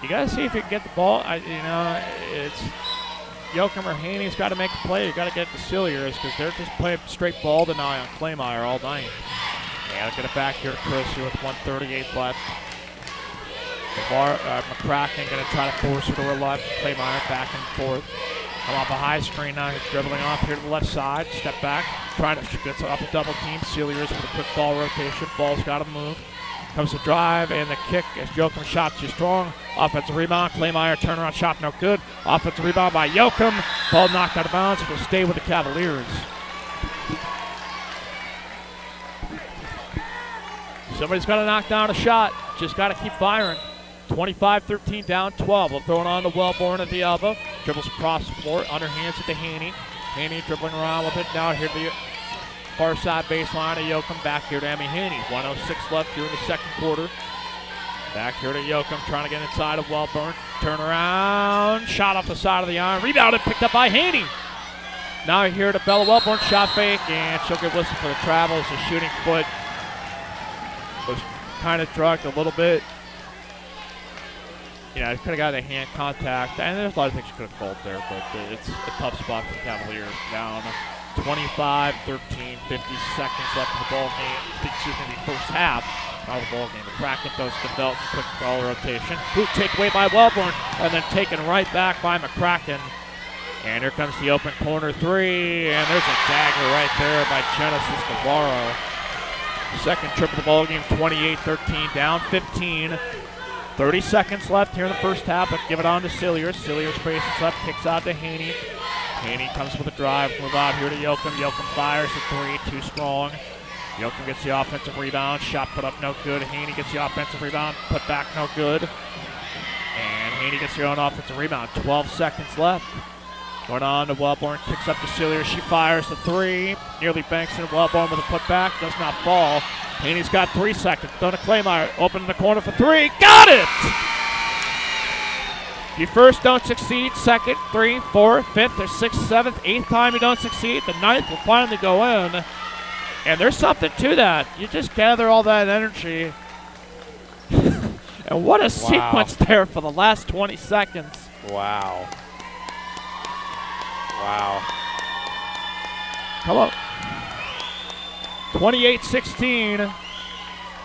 Speaker 1: you got to see if you can get the ball. It's Yoakum or Haney's got to make a play. You got to get it to Cilliers because they're just playing straight ball deny on Claymire all night. Yeah, get it back here to Kristen with 1:38 left. McCracken going to try to force her to her left. Claymire back and forth. Come off a high screen now. He's dribbling off here to the left side. Step back. Trying to get off the double team. Cilliers with a quick ball rotation. Ball's got to move. Comes the drive and the kick as Yoakum shot too strong. Offensive rebound. Claymire turnaround shot no good. Offensive rebound by Yoakum. Ball knocked out of bounds. It'll stay with the Cavaliers. Somebody's got to knock down a shot. Just got to keep firing. 25-13 down 12. They'll throw it on to Wellborn at the elbow. Dribbles across the floor. Underhands it to Haney. Haney dribbling around with it. Now here to the far side baseline of Yoakum. Back here to Emmy Haney. 1:06 left here in the second quarter. Back here to Yoakum trying to get inside of Wellborn. Turn around. Shot off the side of the iron. Rebounded. Picked up by Haney. Now here to Bella Wellborn. Shot fake. And she'll get whistled for the travel. It's a shooting foot. Was kind of drugged a little bit. You know, could have got a hand contact, and there's a lot of things you could have called there, but it's a tough spot for the Cavaliers. Down 25-13, 50 seconds left in the ball game. Excuse me, the first half of the ball game. The Kraken goes to Belton, quick ball rotation. Boot takeaway by Wellborn, and then taken right back by McCracken. And here comes the open corner three, and there's a dagger right there by Genesis Navarro. Second trip of the ball game, 28-13, down 15. 30 seconds left here in the first half, but give it on to Cilliers. Cilliers faces up, kicks out to Haney. Haney comes with a drive, move out here to Yoakum. Yoakum fires the three, too strong. Yoakum gets the offensive rebound, shot put up no good. Haney gets the offensive rebound, put back no good. And Haney gets her own offensive rebound, 12 seconds left. Going on to Wellborn, kicks up to Cilliers, she fires the three, nearly banks in. Wellborn with a putback, does not fall. Haney's got 3 seconds. Donna Claymire open in the corner for three. Got it! You first don't succeed, second, 3, 4, 5th, or 6th, 7th, 8th time you don't succeed. The 9th will finally go in. And there's something to that. You just gather all that energy. And what a sequence there for the last 20 seconds.
Speaker 2: Wow. Wow.
Speaker 1: Come on. 28-16.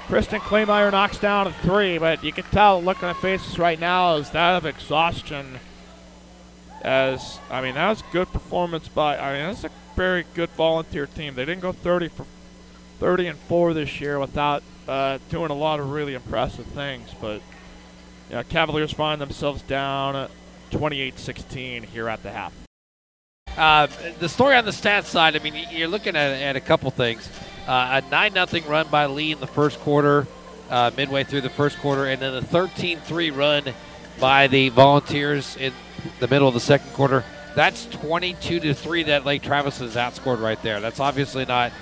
Speaker 1: Kristen Claymire knocks down a three, but you can tell, look on their faces right now, is that of exhaustion. That was a good performance by, that's a very good volunteer team. They didn't go 30-4 this year without doing a lot of really impressive things, but Cavaliers find themselves down 28-16 here at the half.
Speaker 2: The story on the stats side, you're looking at a couple things. A 9-0 run by Lee in the first quarter, midway through the first quarter, and then a 13-3 run by the Volunteers in the middle of the second quarter. That's 22-3 that Lake Travis has outscored right there. That's obviously not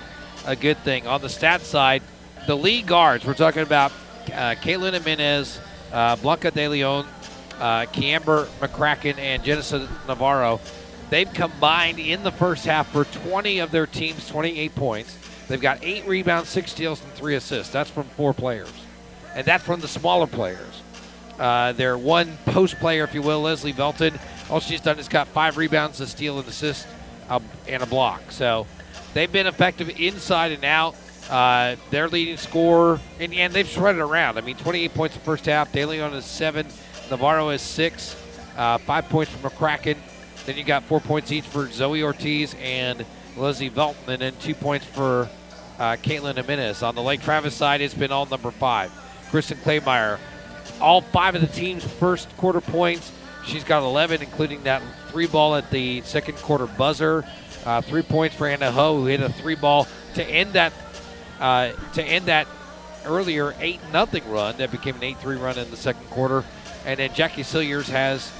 Speaker 2: a good thing. On the stats side, the Lee guards, we're talking about Caitlin Jimenez, Blanca De Leon, Kiamber McCracken, and Genesis Navarro. They've combined in the first half for 20 of their team's 28 points. They've got 8 rebounds, 6 steals, and 3 assists. That's from 4 players. And that's from the smaller players. Their one post player, if you will, Leslie Velton, all she's done is got 5 rebounds, a steal, an assist, and a block. So they've been effective inside and out. Their leading scorer, and they've spread it around. 28 points in the first half. De Leon is 7. Navarro is 6. 5 points from McCracken. Then you got 4 points each for Zoe Ortiz and Leslie Velton, and then 2 points for Caitlin Jimenez. On the Lake Travis side, it's been all number 5. Kristen Claymeyer, all 5 of the team's first quarter points. She's got 11, including that 3-ball at the second quarter buzzer. 3 points for Anna Ho, who hit a 3-ball to end that earlier 8-0 run that became an 8-3 run in the second quarter. And then Jackie Silliers has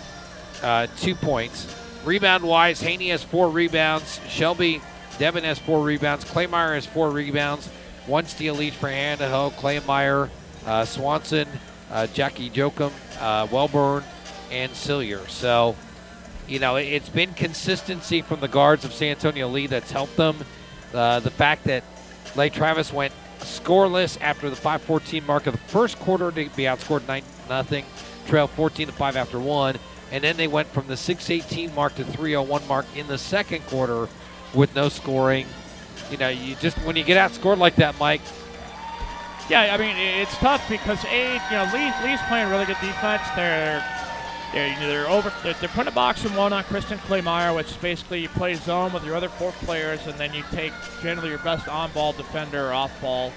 Speaker 2: 2 points. Rebound-wise, Haney has 4 rebounds. Shelby Devin has 4 rebounds. Claymeyer has 4 rebounds. 1 steal each for Anna Ho, Claymeyer, Swanson, Jackie Jokum, Welburn, and Sillier. So, it's been consistency from the guards of San Antonio Lee that's helped them. The fact that Lake Travis went scoreless after the 5:14 mark of the first quarter to be outscored 9-0, trailed 14-5 after 1, and then they went from the 6:18 mark to 3:01 mark in the second quarter with no scoring. You just, when you get outscored like that, Mike.
Speaker 1: Yeah, I mean, it's tough because Lee's playing really good defense. They're putting a box and 1 on Kristen Claymeyer, which is basically you play zone with your other 4 players, and then you take generally your best on-ball defender off ball,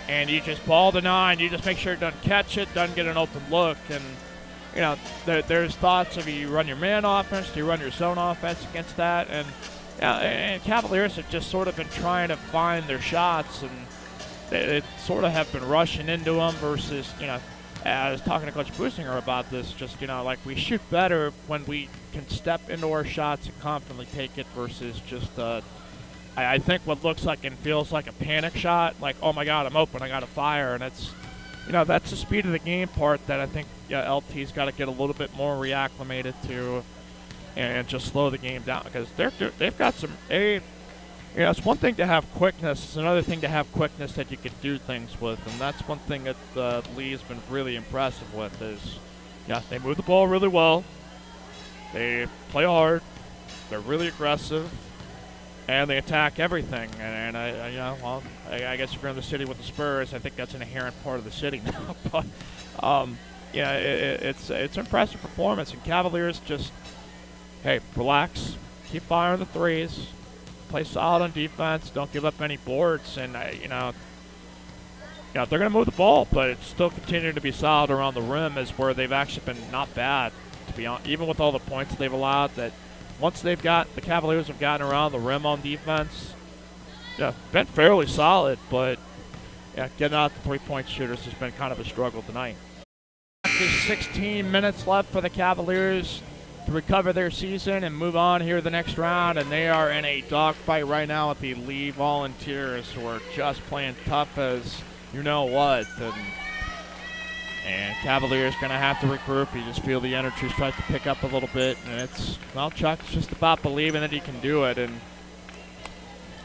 Speaker 1: and you just ball the 9. You just make sure it doesn't catch it, doesn't get an open look, and there's thoughts of you run your man offense, do you run your zone offense against that, and Cavaliers have just sort of been trying to find their shots, and they sort of have been rushing into them versus I was talking to Coach Businger about this, just, we shoot better when we can step into our shots and confidently take it versus just, I think what looks like and feels like a panic shot, like, oh my God, I'm open, I got to fire, and it's, that's the speed of the game part that I think LT's got to get a little bit more reacclimated to and just slow the game down because they've got some, it's one thing to have quickness. It's another thing to have quickness that you can do things with, and that's one thing that Lee's been really impressive with is, they move the ball really well. They play hard. They're really aggressive, and they attack everything. And I guess if you're in the city with the Spurs, I think that's an inherent part of the city now. But it's an impressive performance, and Cavaliers just, hey, relax, keep firing the threes. Play solid on defense. Don't give up any boards, and they're going to move the ball, but it's still continuing to be solid around the rim. Is where they've actually been not bad, to be honest. Even with all the points they've allowed, that once the Cavaliers have gotten around the rim on defense, been fairly solid. But getting out the 3-point shooters has been kind of a struggle tonight. There's 16 minutes left for the Cavaliers to recover their season and move on here the next round, and they are in a dogfight right now with the Lee Volunteers, who are just playing tough as what, and Cavaliers going to have to regroup. You just feel the energy start to pick up a little bit, and Chuck, it's just about believing that he can do it, and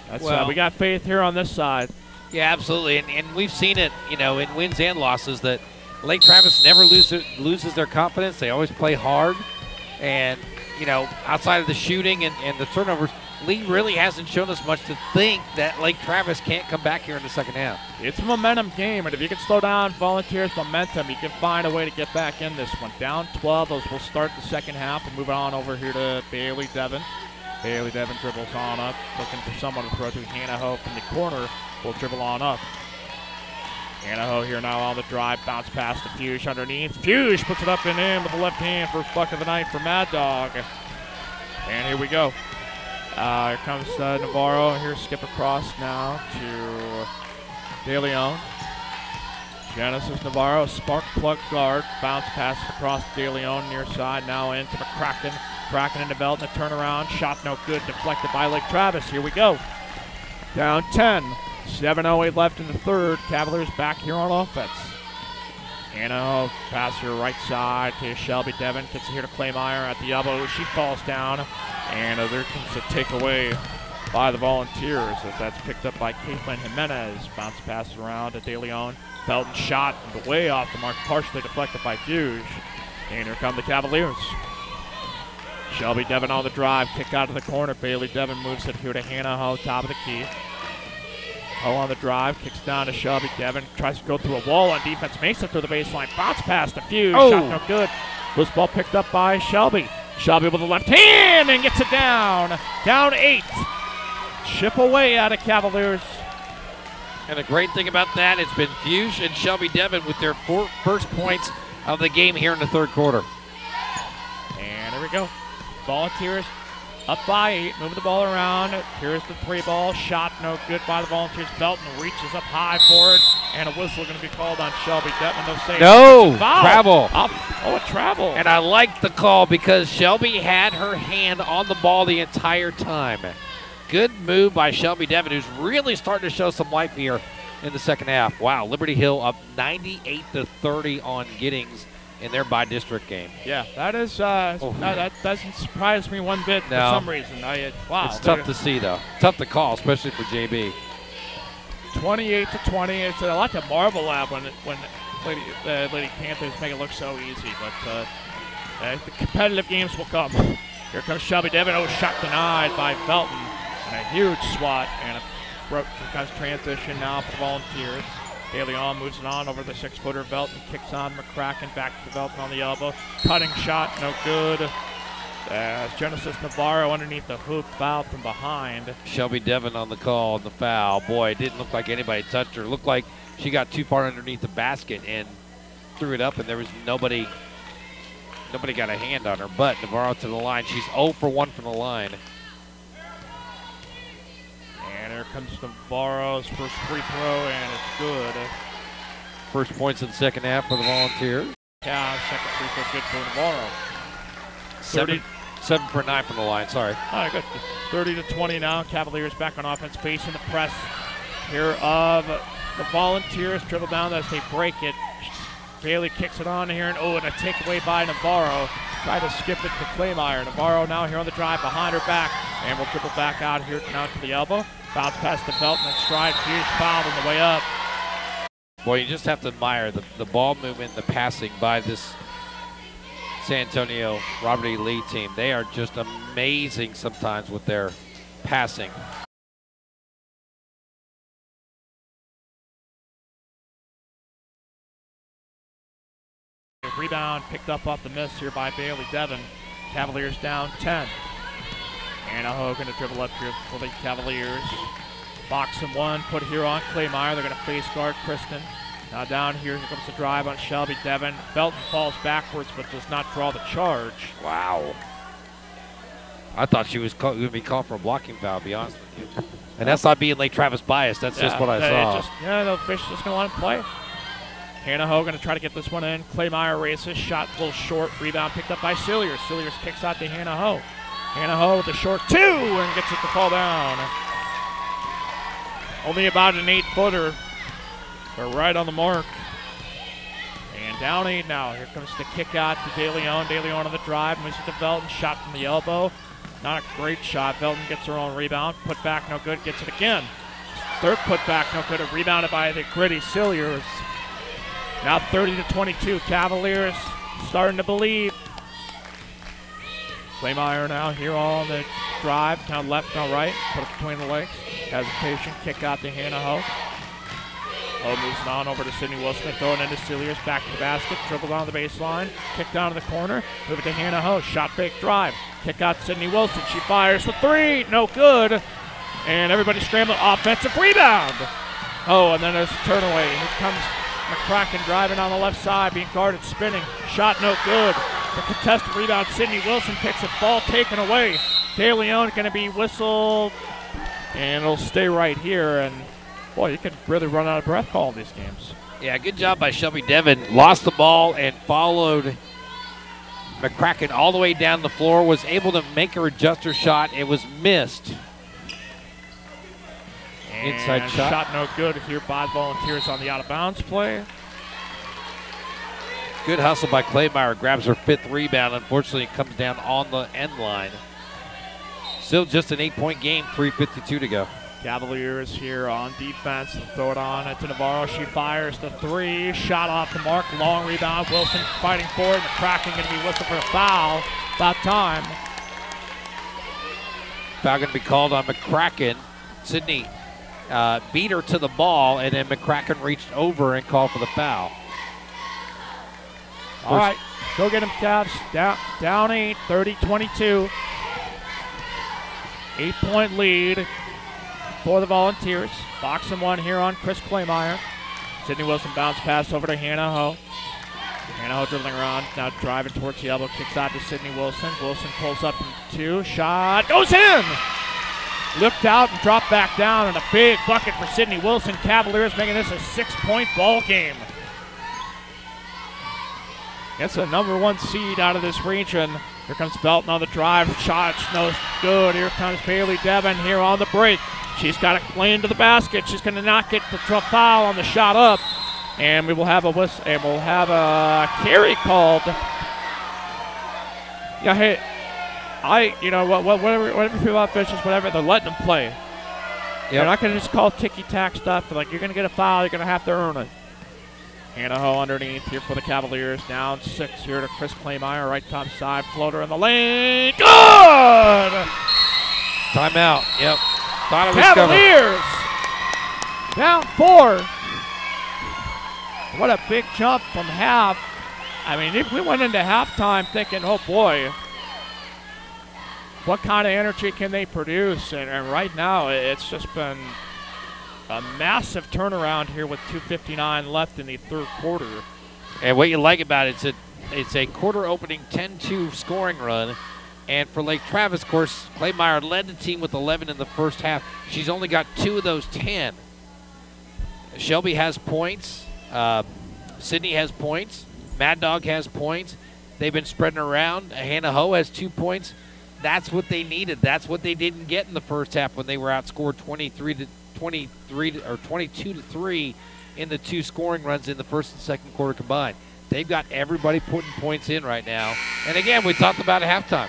Speaker 1: that's we got faith here on this side.
Speaker 2: Yeah, absolutely, and we've seen it, in wins and losses that Lake Travis never loses their confidence. They always play hard. And, outside of the shooting and the turnovers, Lee really hasn't shown us much to think that Lake Travis can't come back here in the second half.
Speaker 1: It's a momentum game, and if you can slow down Volunteers' momentum, you can find a way to get back in this one. Down 12, those will start the second half and move on over here to Bailey Devin. Bailey Devin dribbles on up, looking for someone to throw to. Hannah Ho from the corner will dribble on up. Hannah Ho here now on the drive, bounce pass to Fuge underneath. Fuge puts it up and in with the left hand, first bucket of the night for Mad Dog. And here we go. Here comes Navarro. Here skip across now to De Leon. Genesis Navarro, spark plug guard, bounce pass across to De Leon near side, now into McCracken. Kraken into Belton, a turnaround, shot no good, deflected by Lake Travis. Here we go. Down 10. 7:08 left in the third. Cavaliers back here on offense. Hannah pass here right side to Shelby Devin. Gets it here to Claymeyer at the elbow. She falls down. And there comes a takeaway by the Volunteers as that's picked up by Caitlin Jimenez. Bounce pass around to De Leon. Belton shot way off the mark, partially deflected by Fuge. And here come the Cavaliers. Shelby Devin on the drive. Kick out to the corner. Bailey Devin moves it here to Hannah Ho, top of the key. Ho on the drive, kicks down to Shelby Devin, tries to go through a wall on defense, makes it through the baseline, bounce pass to Fuge, shot no good. Loose ball picked up by Shelby. Shelby with the left hand and gets it down. Down 8. Chip away out of Cavaliers.
Speaker 2: And the great thing about that, it's been Fuchs and Shelby Devon with their first points of the game here in the third quarter.
Speaker 1: And here we go. Volunteers up by 8, moving the ball around. Here's the 3 ball. Shot no good by the Volunteers. Belton reaches up high for it. And a whistle going to be called on Shelby Devon. They'll say
Speaker 2: no, travel.
Speaker 1: Oh, a travel.
Speaker 2: And I like the call because Shelby had her hand on the ball the entire time. Good move by Shelby Devon, who's really starting to show some life here in the second half. Wow, Liberty Hill up 98-30 on Giddings in their by-district game.
Speaker 1: Yeah, that is that doesn't surprise me one bit for some reason. Wow,
Speaker 2: it's tough to see though. Tough to call, especially for JB.
Speaker 1: 28-20. It's a lot to marvel at when Lady Panthers make it look so easy, but the competitive games will come. Here comes Shelby Devon. Oh, shot denied by Felton. And a huge swat and a broke transition now for the Volunteers. De Leon moves it on over the 6-footer. Belton kicks on McCracken, back to Belton on the elbow. Cutting shot, no good. Genesis Navarro underneath the hoop, fouled from behind.
Speaker 2: Shelby Devon on the call on the foul. Boy, it didn't look like anybody touched her. It looked like she got too far underneath the basket and threw it up, and there was nobody got a hand on her. But Navarro to the line. She's 0 for 1 from the line.
Speaker 1: And here comes Navarro's first free throw, and it's good.
Speaker 2: First points in the second half for the Volunteers.
Speaker 1: Yeah, second free throw good for Navarro.
Speaker 2: 7 for 9 from the line, sorry.
Speaker 1: All right, good. 30-20 now. Cavaliers back on offense, facing the press here of the Volunteers. Dribble down as they break it. Bailey kicks it on here, and and a takeaway by Navarro. Try to skip it to Claymire. Navarro now here on the drive behind her back, and will dribble back out here now to the elbow. Bounce past the Belton and stride. Huge foul on the way up.
Speaker 2: Boy, you just have to admire the ball movement, the passing by this San Antonio Robert E. Lee team. They are just amazing sometimes with their passing.
Speaker 1: Rebound picked up off the miss here by Bailey Devon. Cavaliers down 10. Anna Hogan to dribble up here for the Cavaliers. Box and one put here on Claymire. They're going to face guard Kristen. Now down here comes the drive on Shelby Devon. Belton falls backwards but does not draw the charge.
Speaker 2: Wow. I thought she was going to be called for a blocking foul, to be honest with you. And that's not being Lake Travis biased. That's just what I saw.
Speaker 1: The official's just going to let him play. Hannah Ho going to try to get this one in. Claymire races. Shot a little short. Rebound picked up by Cilliers. Cilliers kicks out to Hannah Ho. Hannah Ho with the short 2 and gets it to fall down. Only about an 8-footer. They're right on the mark. And down 8 now. Here comes the kick out to De Leon. De Leon on the drive. Moves it to Belton. Shot from the elbow. Not a great shot. Belton gets her own rebound. Put back, no good. Gets it again. Third put back, no good. Rebounded by the gritty Cilliers. Now 30-22. Cavaliers starting to believe. Claymire now here on the drive. Now left, now right. Put it between the legs. Hesitation. Kick out to Hannah Ho. Ho moves on over to Sydney Wilson. They throw it into Cilliers. Back to the basket. Dribble down the baseline. Kick down to the corner. Move it to Hannah Ho. Shot fake drive. Kick out to Sydney Wilson. She fires the 3. No good. And everybody scrambling. Offensive rebound. Oh, and then there's a turn away. Here comes McCracken driving on the left side. Being guarded. Spinning. Shot no good. The contested rebound. Sydney Wilson picks it. Ball taken away. De Leon going to be whistled. And it'll stay right here. And boy, you can really run out of breath calling these games.
Speaker 2: Yeah, good job by Shelby Devon. Lost the ball and followed McCracken all the way down the floor. Was able to make her adjust her shot. It was missed.
Speaker 1: And
Speaker 2: inside shot.
Speaker 1: Shot no good here by Volunteers on the out-of-bounds play.
Speaker 2: Good hustle by Claymire. Grabs her 5th rebound. Unfortunately, it comes down on the end line. Still just an 8-point game. 3:52 to go.
Speaker 1: Cavaliers here on defense. They'll throw it on to Navarro. She fires the 3. Shot off the mark. Long rebound. Wilson fighting for it. McCracken going to be whistled for a foul. About time.
Speaker 2: Foul going to be called on McCracken. Sydney beat her to the ball, and then McCracken reached over and called for the foul.
Speaker 1: All right. Go get him, Cavs. Down 8, 30-22. 8-point lead for the Volunteers. Boxing one here on Chris Claymeyer. Sydney Wilson bounce pass over to Hannah Ho. Hannah Ho dribbling around, now driving towards the elbow, kicks out to Sydney Wilson. Wilson pulls up from 2, shot, goes in! Lift out and drop back down, and a big bucket for Sydney Wilson. Cavaliers making this a 6-point ball game. Gets a number 1 seed out of this region. Here comes Belton on the drive. Shot, no good. Here comes Bailey Devon here on the break. She's got it playing to the basket. She's going to not get the foul on the shot up. And we will have a whistle, and we'll have a carry called. Yeah, hey, whatever you feel about officials, whatever, they're letting them play. Yep. They're not going to just call ticky-tack stuff. Like, you're going to get a foul, you're going to have to earn it. Hannah Ho underneath here for the Cavaliers. Down 6 here to Chris Claymeyer, right top side. Floater in the lane. Good!
Speaker 2: Timeout. Yep. Thought it was
Speaker 1: Cavaliers down 4. What a big jump from half. I mean, if we went into halftime thinking, oh boy, what kind of energy can they produce? And right now, it's just been a massive turnaround here with 2:59 left in the third quarter.
Speaker 2: And what you like about it is it's a quarter opening 10-2 scoring run. And for Lake Travis, of course, Claymeyer led the team with 11 in the first half. She's only got 2 of those 10. Shelby has points. Sydney has points. Mad Dog has points. They've been spreading around. Hannah Ho has 2 points. That's what they needed. That's what they didn't get in the first half when they were outscored 22-3 in the 2 scoring runs in the first and second quarter combined. They've got everybody putting points in right now. And again, we talked about at halftime.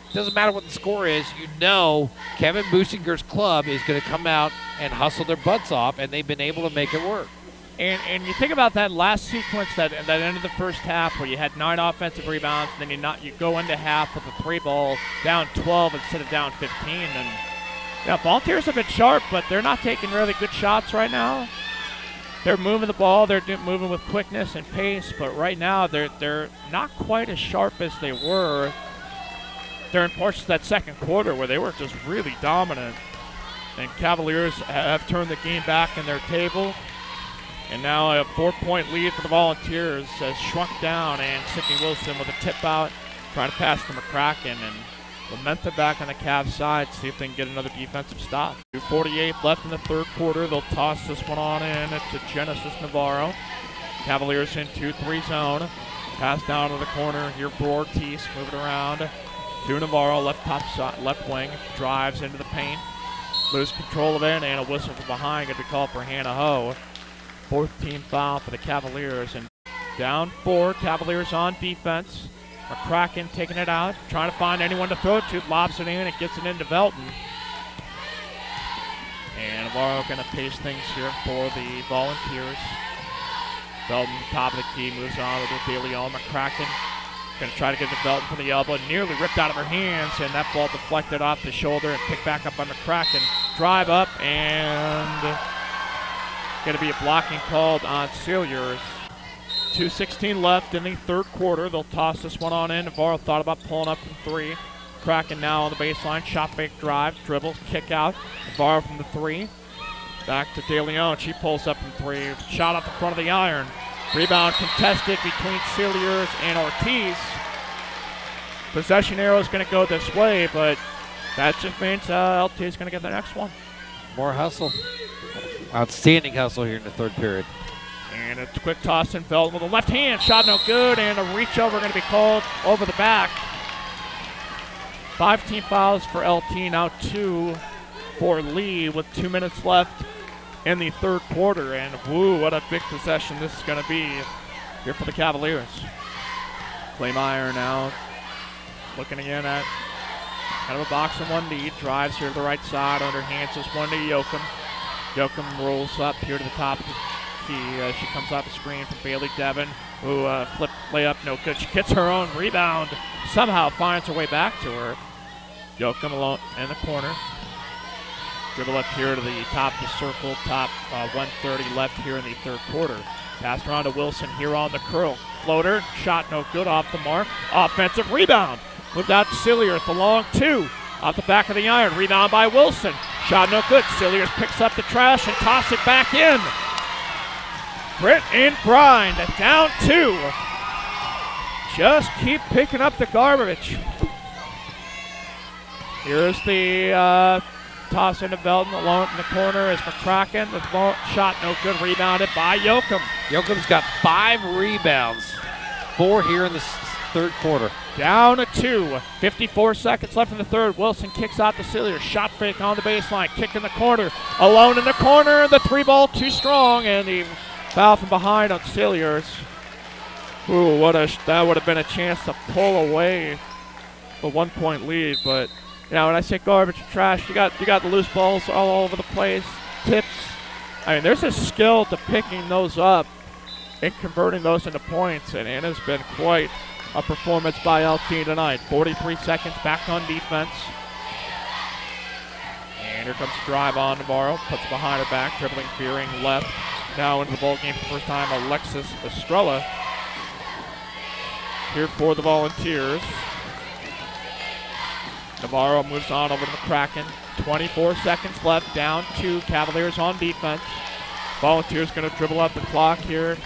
Speaker 2: It doesn't matter what the score is. You know Kevin Businger's club is going to come out and hustle their butts off, and they've been able to make it work.
Speaker 1: And you think about that last sequence that end of the first half where you had 9 offensive rebounds, and then you go into half with a 3 ball down 12 instead of down 15. And Volunteers have been sharp, but they're not taking really good shots right now. They're moving the ball, they're moving with quickness and pace, but right now they're not quite as sharp as they were during portions of that second quarter where they were just really dominant. And Cavaliers have turned the game back in their table. And now a 4-point lead for the Volunteers has shrunk down, and Sydney Wilson with a tip out, trying to pass to McCracken, and momentum back on the Cavs side, see if they can get another defensive stop. 2:48 left in the third quarter. They'll toss this one on in to Genesis Navarro. Cavaliers in 2-3 zone. Pass down to the corner here for Ortiz, move it around to Navarro, left top side, left wing, drives into the paint, lose control of it, and a whistle from behind going to be called for Hannah Ho. 4th team foul for the Cavaliers, and down 4, Cavaliers on defense. McCracken taking it out, trying to find anyone to throw it to, lobs it in, it gets it into Velton. And Navarro going to pace things here for the Volunteers. Velton, top of the key, moves on with De Leon. McCracken going to try to get to Velton for the elbow, nearly ripped out of her hands, and that ball deflected off the shoulder and picked back up by McCracken. Drive up, and going to be a blocking called on Cilliers. 2:16 left in the third quarter. They'll toss this one on in. Navarro thought about pulling up from 3. Kraken now on the baseline. Shot fake drive. Dribbles. Kick out. Navarro from the 3. Back to De Leon. She pulls up from 3. Shot off the front of the iron. Rebound contested between Cilliers and Ortiz. Possession arrow is going to go this way, but that just means LT is going to get the next one.
Speaker 2: More hustle. Outstanding hustle here in the third period.
Speaker 1: And a quick toss in Velton with a left hand. Shot no good, and a reach over going to be called over the back. 5 team fouls for LT, now 2 for Lee with 2 minutes left in the third quarter. And woo, what a big possession this is going to be here for the Cavaliers. Claymeyer now looking again at kind of a box and 1 lead. Drives here to the right side, underhands this one to Yoakum. Yoakum rolls up here to the top of the key. She comes off the screen from Bailey Devon, who flipped layup, no good. She gets her own rebound, somehow finds her way back to her. Yoakum alone in the corner. Dribble up here to the top of the circle, top 1:30 left here in the third quarter. Passed around to Wilson here on the curl. Floater, shot no good, off the mark. Offensive rebound. Moved out to Cilliers, the long two. Off the back of the iron, rebound by Wilson. Shot no good. Cilliers picks up the trash and tosses it back in. Grit and grind, down 2. Just keep picking up the garbage. Here's the toss into Belton, alone in the corner is McCracken. The shot no good, rebounded by Yoakum.
Speaker 2: Yoakum's got 5 rebounds, 4 here in the third quarter.
Speaker 1: Down to 2. 54 seconds left in the third. Wilson kicks out to Cilliers. Shot fake on the baseline. Kick in the corner. Alone in the corner. The 3-ball too strong, and the foul from behind on Cilliers. Ooh, that would have been a chance to pull away a 1-point lead. But you know, when I say garbage and trash, you got the loose balls all over the place. Tips. I mean, there's a skill to picking those up and converting those into points, and it has been quite a performance by LT tonight. 43 seconds back on defense. And here comes the drive on Navarro. Puts it behind her back, dribbling, veering left. Now into the ball game for the first time, Alexis Estrella here for the Volunteers. Navarro moves on over to McCracken. 24 seconds left, down 2. Cavaliers on defense. Volunteers going to dribble up the clock here.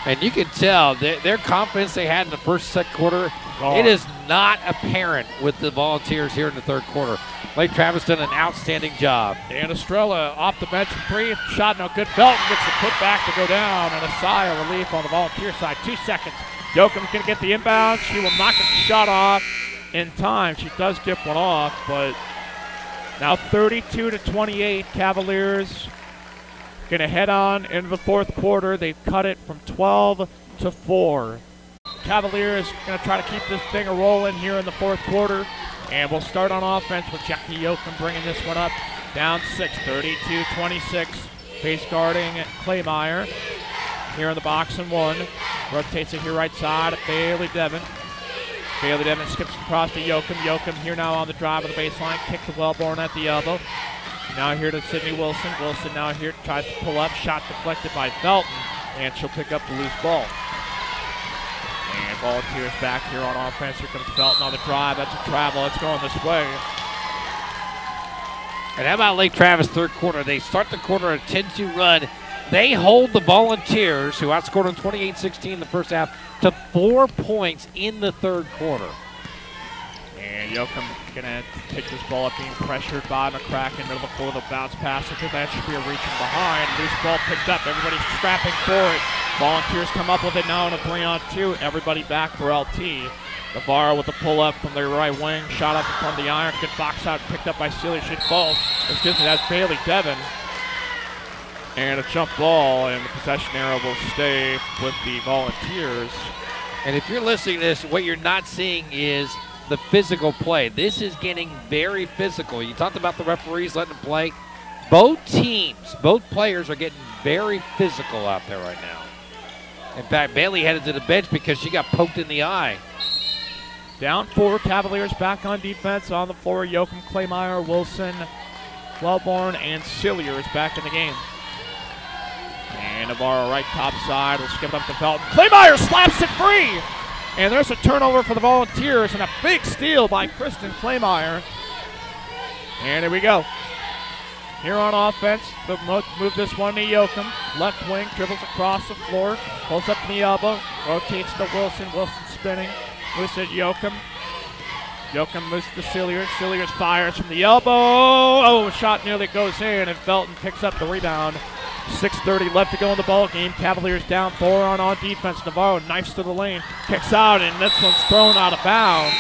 Speaker 2: And you can tell their confidence they had in the first, second quarter, it is not apparent with the Volunteers here in the third quarter. Blake Travis done an outstanding job.
Speaker 1: And Estrella off the bench, 3, shot no good. Felton gets the putback to go down, and a sigh of relief on the Volunteer side. 2 seconds. Yoakum's going to get the inbound. She will not get the shot off in time. She does get one off, but now 32-28. Cavaliers going to head on into the fourth quarter. They've cut it from 12-4. Cavaliers going to try to keep this thing rolling here in the fourth quarter. And we'll start on offense with Jackie Yoakum bringing this one up. Down 6, 32-26. Base guarding Claymeyer. Here in the box and 1. Rotates it here right side. Bailey Devon. Bailey Devon skips across to Yoakum. Yoakum here now on the drive of the baseline. Kick to Wellborn at the elbow. Now here to Sydney Wilson. Wilson now here tries to pull up. Shot deflected by Felton. And she'll pick up the loose ball. And Volunteers back here on offense. Here comes Felton on the drive. That's a travel. It's going this way.
Speaker 2: And how about Lake Travis third quarter? They start the quarter a 10-2 run. They hold the Volunteers, who outscored them 28-16 in the first half, to 4 points in the third quarter.
Speaker 1: And Yoakum going to pick this ball up, being pressured by McCracken. Middle before the bounce pass. I think that should be a reach from behind. Loose ball picked up. Everybody's scrapping for it. Volunteers come up with it now in a 3-on-2. Everybody back for LT. Navarro with the pull-up from their right wing. Shot up in front of the iron. Good box out. Picked up by Celia. Should fall. Excuse me, that's Bailey Devon. And a jump ball, and the possession arrow will stay with the Volunteers.
Speaker 2: And if you're listening to this, what you're not seeing is the physical play. This is getting very physical. You talked about the referees letting them play. Both teams, both players are getting very physical out there right now. In fact, Bailey headed to the bench because she got poked in the eye.
Speaker 1: Down 4, Cavaliers back on defense. On the floor, Yoakum, Claymeyer, Wilson, Wellborn, and Cilliers back in the game. And Navarro right top side will skip up to Felton. Claymeyer slaps it free! And there's a turnover for the Volunteers and a big steal by Kristen Claymeyer. And here we go. Here on offense, move this one to Yoakum. Left wing, dribbles across the floor, pulls up to the elbow, rotates to Wilson. Wilson spinning, moves to Yoakum. Yoakum moves to Cilliers. Cilliers fires from the elbow. Oh, shot nearly goes in, and Felton picks up the rebound. 6:30 left to go in the ball game. Cavaliers down 4 on defense. Navarro knifes to the lane, kicks out, and this one's thrown out of bounds.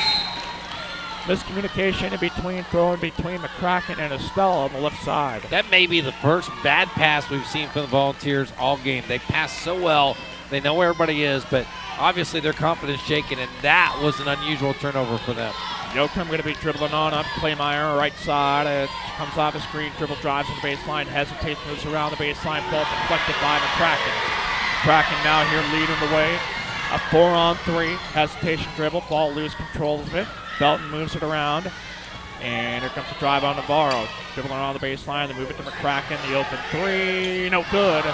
Speaker 1: Miscommunication in between, throwing between McCracken and Estella on the left side.
Speaker 2: That may be the first bad pass we've seen from the Volunteers all game. They pass so well. They know where everybody is, but obviously their confidence shaken, and that was an unusual turnover for them.
Speaker 1: Yoakum going to be dribbling on up Claymeyer, right side. It comes off the screen, dribble drives on the baseline, hesitates, moves around the baseline, ball deflected by McCracken. McCracken now here leading the way. A 4-on-3, hesitation dribble, ball loose, controls it. Felton moves it around, and here comes the drive on Navarro. Dribbling on the baseline, they move it to McCracken, the open 3, no good.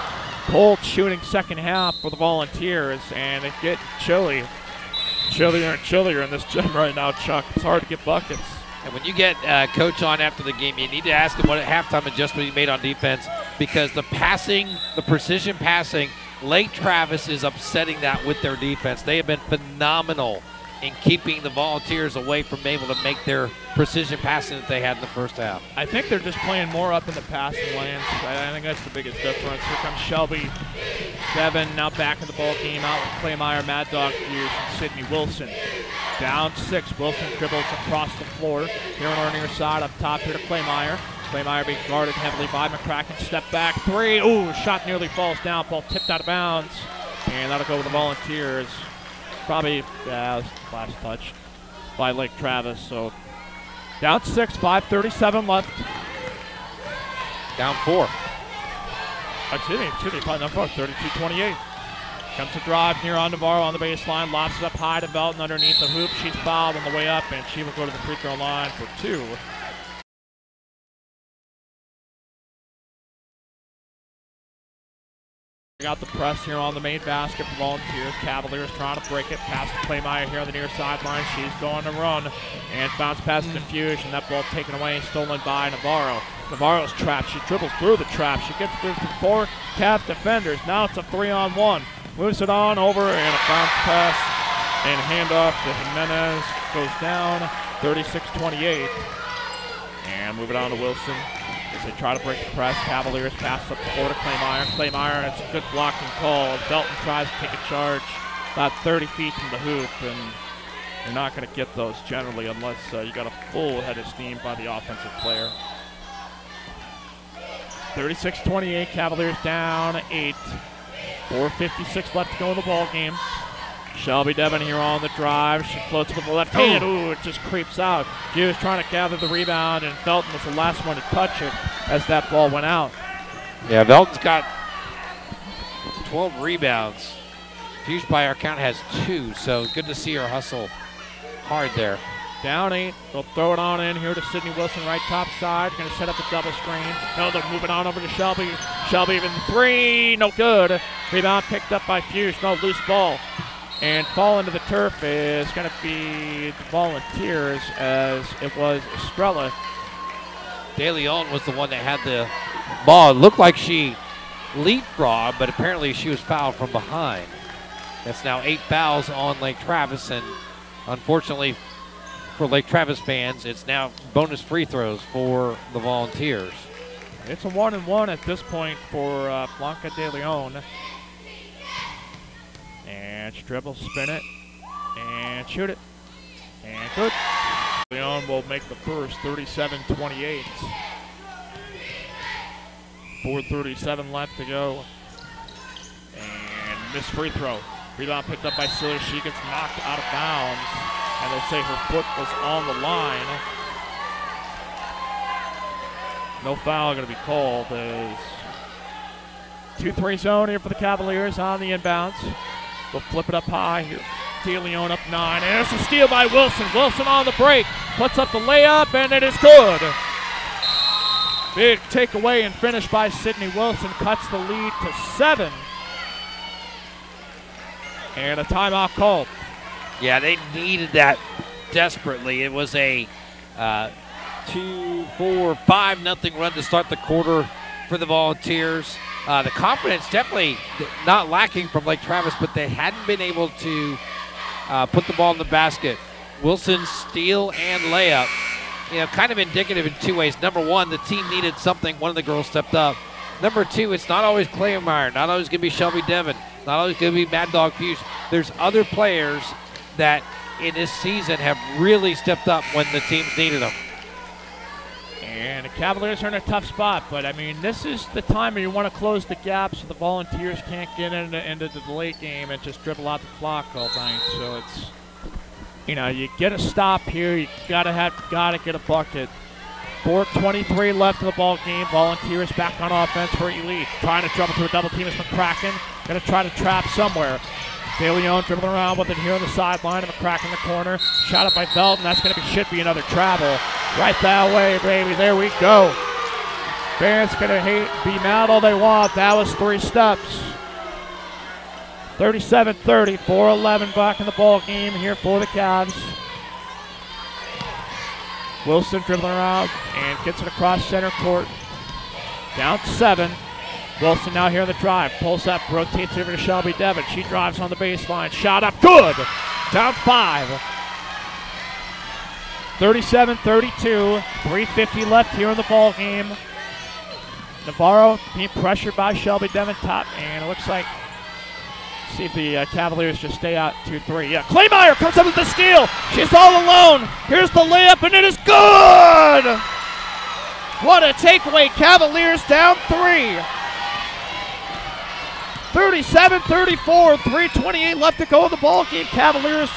Speaker 1: cold shooting second half for the Volunteers, and it gets chillier and chillier in this gym right now, Chuck. It's hard to get buckets.
Speaker 2: And when you get Coach on after the game, you need to ask him what halftime adjustment he made on defense, because the passing, the precision passing, Lake Travis is upsetting that with their defense. They have been phenomenal in keeping the Volunteers away from being able to make their precision passing that they had in the first half.
Speaker 1: I think they're just playing more up in the passing lanes. I think that's the biggest difference. Here comes Shelby Devin now back in the ball game, out with Claymire, Mad Dog Hughes, and Sydney Wilson. Down 6. Wilson dribbles across the floor. Here on our near side, up top here to Claymire. Claymire being guarded heavily by McCracken. Step back 3. Ooh, shot nearly falls down. Ball tipped out of bounds. And that'll go with the Volunteers. Probably last touch by Lake Travis. So down 6, 5:37 left.
Speaker 2: Down 4.
Speaker 1: Excuse me, probably down 4, 32-28. Comes to drive near on Navarro on the baseline, lobs it up high to Belton underneath the hoop. She's fouled on the way up, and she will go to the free throw line for 2. Got the press here on the main basket for Volunteers. Cavaliers trying to break it. Pass to Claymire here on the near sideline. She's going to run. And bounce pass to Fusion. That ball taken away, stolen by Navarro. Navarro's trapped. She dribbles through the trap. She gets through to 4 Cav defenders. Now it's a 3-on-1. Moves it on over and a bounce pass. And handoff to Jimenez. Goes down 36-28. And move it on to Wilson. As they try to break the press, Cavaliers pass up the floor to Claymire. Claymire, it's a good blocking call. Belton tries to take a charge about 30 feet from the hoop, and you're not going to get those generally unless you got a full head of steam by the offensive player. 36-28, Cavaliers down 8. 4:56 left to go in the ball game. Shelby Devin here on the drive. She floats with the left hand. Ooh, it just creeps out. She was trying to gather the rebound, and Felton was the last one to touch it as that ball went out.
Speaker 2: Yeah, Felton's got 12 rebounds. Fused by our count has 2, so good to see her hustle hard there.
Speaker 1: Down 8. They'll throw it on in here to Sydney Wilson, right top side. Going to set up the double screen. No, they're moving on over to Shelby. Shelby even 3. No good. Rebound picked up by Fuse. No, loose ball. And fall into the turf is going to be the Volunteers, as it was Estrella.
Speaker 2: De Leon was the one that had the ball. It looked like she leapfrogged, but apparently she was fouled from behind. That's now 8 fouls on Lake Travis, and unfortunately for Lake Travis fans, it's now bonus free throws for the Volunteers.
Speaker 1: It's a 1-and-1 at this point for Blanca De Leon. And dribble, spin it, and shoot it. And good. Leon will make the first, 37-28. 4:37 left to go. And missed free throw. Rebound picked up by Silly. She gets knocked out of bounds. And they'll say her foot was on the line. No foul going to be called. There's 2-3 zone here for the Cavaliers on the inbounds. They'll flip it up high here. De Leon up 9. And it's a steal by Wilson. Wilson on the break. Puts up the layup, and it is good. Big takeaway and finish by Sydney Wilson. Cuts the lead to 7. And a timeout called.
Speaker 2: Yeah, they needed that desperately. It was a 5-0 run to start the quarter for the Volunteers. The confidence definitely not lacking from Lake Travis, but they hadn't been able to put the ball in the basket. Wilson's steal and layup, kind of indicative in 2 ways. Number 1, the team needed something. One of the girls stepped up. Number 2, it's not always Claymire, not always going to be Shelby Devin, not always going to be Mad Dog Fuse. There's other players that in this season have really stepped up when the teams needed them.
Speaker 1: And the Cavaliers are in a tough spot, but I mean, this is the time where you want to close the gap so the Volunteers can't get into the late game and just dribble out the clock all night. So it's, you get a stop here. You gotta get a bucket. 4:23 left in the ball game. Volunteers back on offense for Elite. Trying to dribble through a double team is McCracken. Gonna try to trap somewhere. De Leon dribbling around with it here on the sideline. McCracken in the corner. Shot up by Felton. That's should be another travel. Right that way, baby. There we go. Fans going to be mad all they want. That was 3 steps. 37-30, 4:11 back in the ball game here for the Cavs. Wilson dribbling around and gets it across center court. Down 7. Wilson now here on the drive. Pulls up, rotates over to Shelby Devon. She drives on the baseline. Shot up, good! Down 5. 37-32, 3:50 left here in the ball game. Navarro being pressured by Shelby Devon top, and it looks like, see if the Cavaliers just stay out 2-3. Yeah, Claymire comes up with the steal. She's all alone. Here's the layup, and it is good! What a takeaway. Cavaliers down 3. 37-34, 3:28 left to go in the ball game. Cavaliers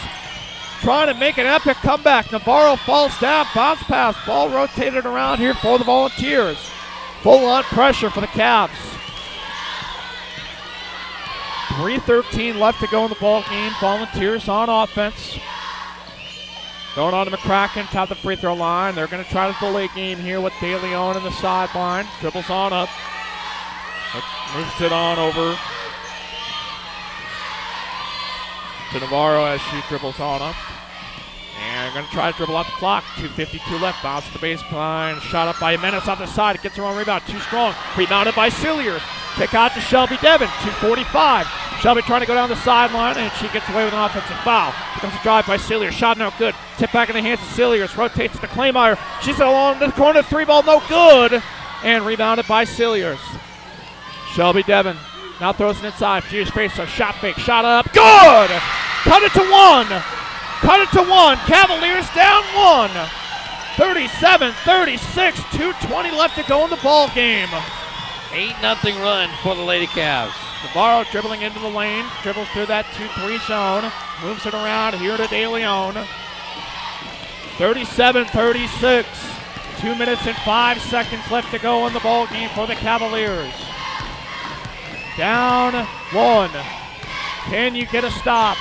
Speaker 1: trying to make an epic comeback. Navarro falls down, bounce pass, ball rotated around here for the Volunteers. Full-on pressure for the Cavs. 3:13 left to go in the ball game. Volunteers on offense. Going on to McCracken, top of the free throw line. They're going to try to delay game here with De Leon in the sideline. Dribbles on up. Moves it on over to Navarro as she dribbles on up. And going to try to dribble out the clock. 2:52 left. Bounce to the baseline. Shot up by Jimenez off the side. It gets her on rebound. Too strong. Rebounded by Cilliers. Kick out to Shelby Devon. 2:45. Shelby trying to go down the sideline, and she gets away with an offensive foul. Here comes a drive by Cilliers. Shot no good. Tip back in the hands of Cilliers. Rotates to Claymire. She's along the corner. 3-ball no good. And rebounded by Cilliers. Shelby Devon now throws it inside. Fuse face, so shot fake. Shot up. Good! Cut it to 1. Cut it to 1. Cavaliers down 1. 37-36. 2:20 left to go in the ball game.
Speaker 2: 8-0 run for the Lady Cavs.
Speaker 1: Navarro dribbling into the lane. Dribbles through that 2-3 zone. Moves it around here to De Leon. 37-36. 2 minutes and 5 seconds left to go in the ball game for the Cavaliers. Down 1. Can you get a stop?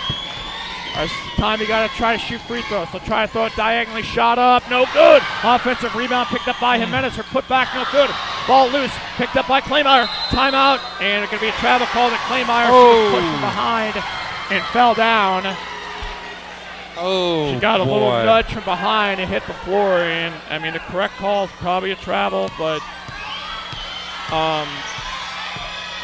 Speaker 1: This time you got to try to shoot free throws. They'll try to throw it diagonally. Shot up. No good. Offensive rebound picked up by Jimenez. Her put back. No good. Ball loose. Picked up by Claymire. Timeout. And it's going to be a travel call to Claymire. She was pushed from behind and fell down.
Speaker 2: Oh,
Speaker 1: she got a little nudge from behind and hit the floor. And, I mean, the correct call is probably a travel, but,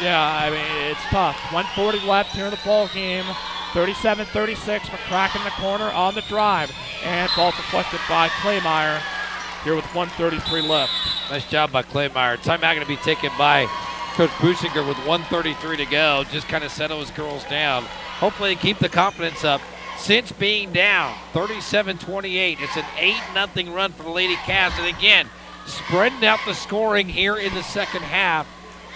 Speaker 1: yeah, I mean, it's tough. 1:40 left here in the ball game. 37-36. McCracken in the corner on the drive. And ball deflected by Claymire here with 1:33 left.
Speaker 2: Nice job by Claymire. Timeout going to be taken by Coach Businger with 1:33 to go. Just kind of settle his girls down. Hopefully they keep the confidence up. Since being down 37-28, it's an 8-0 run for the Lady Cavs. And again, spreading out the scoring here in the second half.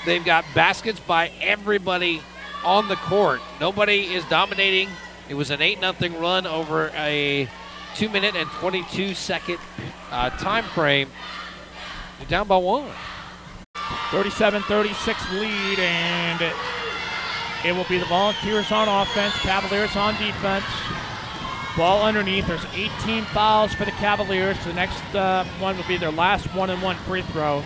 Speaker 2: They've got baskets by everybody on the court. Nobody is dominating. It was an 8-0 run over a 2-minute and 22-second time frame. They're down by 1.
Speaker 1: 37-36 lead, and it will be the Volunteers on offense, Cavaliers on defense. Ball underneath. There's 18 fouls for the Cavaliers. The next one will be their last 1-and-1 free throw.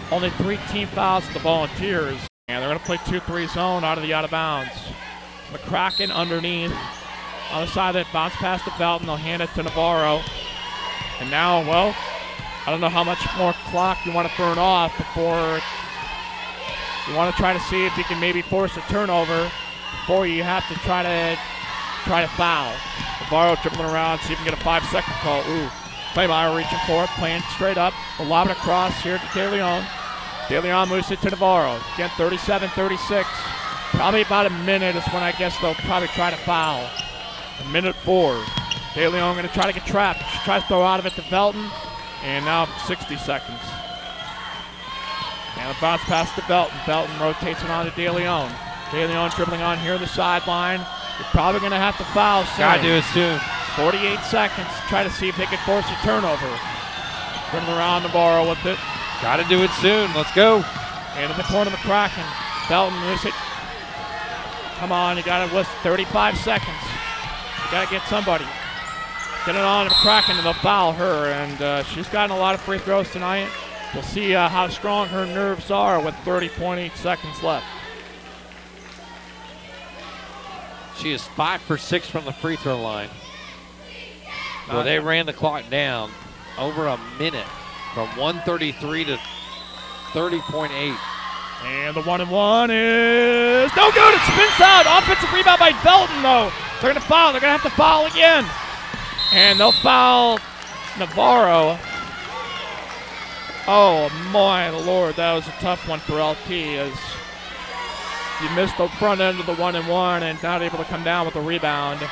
Speaker 1: Only 3 team fouls for the Volunteers. And they're going to play 2-3 zone out of the out of bounds. McCracken underneath. On the side of it, bounce pass to Felton. They'll hand it to Navarro. And now, well, I don't know how much more clock you want to burn off before you want to try to see if you can maybe force a turnover before you have to try to foul. Navarro dribbling around, see if you can get a 5-second call. Ooh, Claymire reaching for it, playing straight up. We'll lob it across here to De Leon. De Leon moves it to Navarro. Again, 37-36. Probably about a minute is when I guess they'll probably try to foul. 1:04. De Leon going to try to get trapped. She tries to throw out of it to Felton. And now 60 seconds. And a bounce pass to Felton. Felton rotates it on to De Leon. De Leon dribbling on here on the sideline. You're probably going to have to foul soon.
Speaker 2: Gotta do it soon.
Speaker 1: 48 seconds. Try to see if they can force a turnover. Dribbling around Navarro with it.
Speaker 2: Gotta do it soon. Let's go.
Speaker 1: And in the corner, McCracken. Felton moves it. Come on, you got it with 35 seconds. You got to get somebody. Get it on to McCracken and they'll foul her. And she's gotten a lot of free throws tonight. We'll see how strong her nerves are with 30.8 seconds left.
Speaker 2: She is 5 for 6 from the free throw line. Well, they ran the clock down over a minute from 133 to 30.8.
Speaker 1: And the 1-and-1 is no good. It spins out. Offensive rebound by Belton, though. They're going to foul. They're going to have to foul again. And they'll foul Navarro. Oh, my Lord. That was a tough one for LT as you missed the front end of the 1-and-1 and not able to come down with the rebound.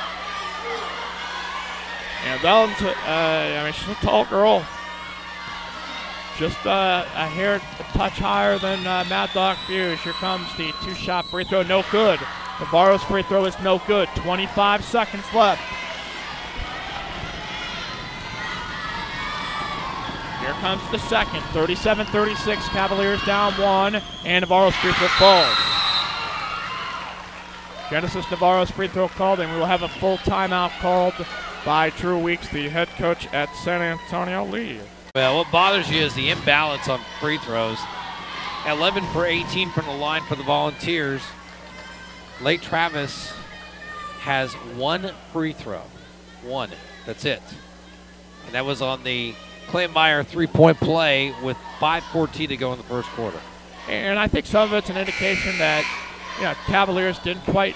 Speaker 1: And Belton's, she's a tall girl. Just a hair, a touch higher than Mad Dog Fuse. Here comes the two-shot free throw, no good. Navarro's free throw is no good. 25 seconds left. Here comes the second. 37-36, Cavaliers down 1, and Navarro's free throw falls. Genesis Navarro's free throw called, and we will have a full timeout called by Drew Weeks, the head coach at San Antonio Lee.
Speaker 2: Well, what bothers you is the imbalance on free throws. 11 for 18 from the line for the Volunteers. Lake Travis has 1 free throw. 1. That's it. And that was on the Clay Meyer three-point play with 5:14 to go in the first quarter.
Speaker 1: And I think some of it's an indication that Cavaliers didn't quite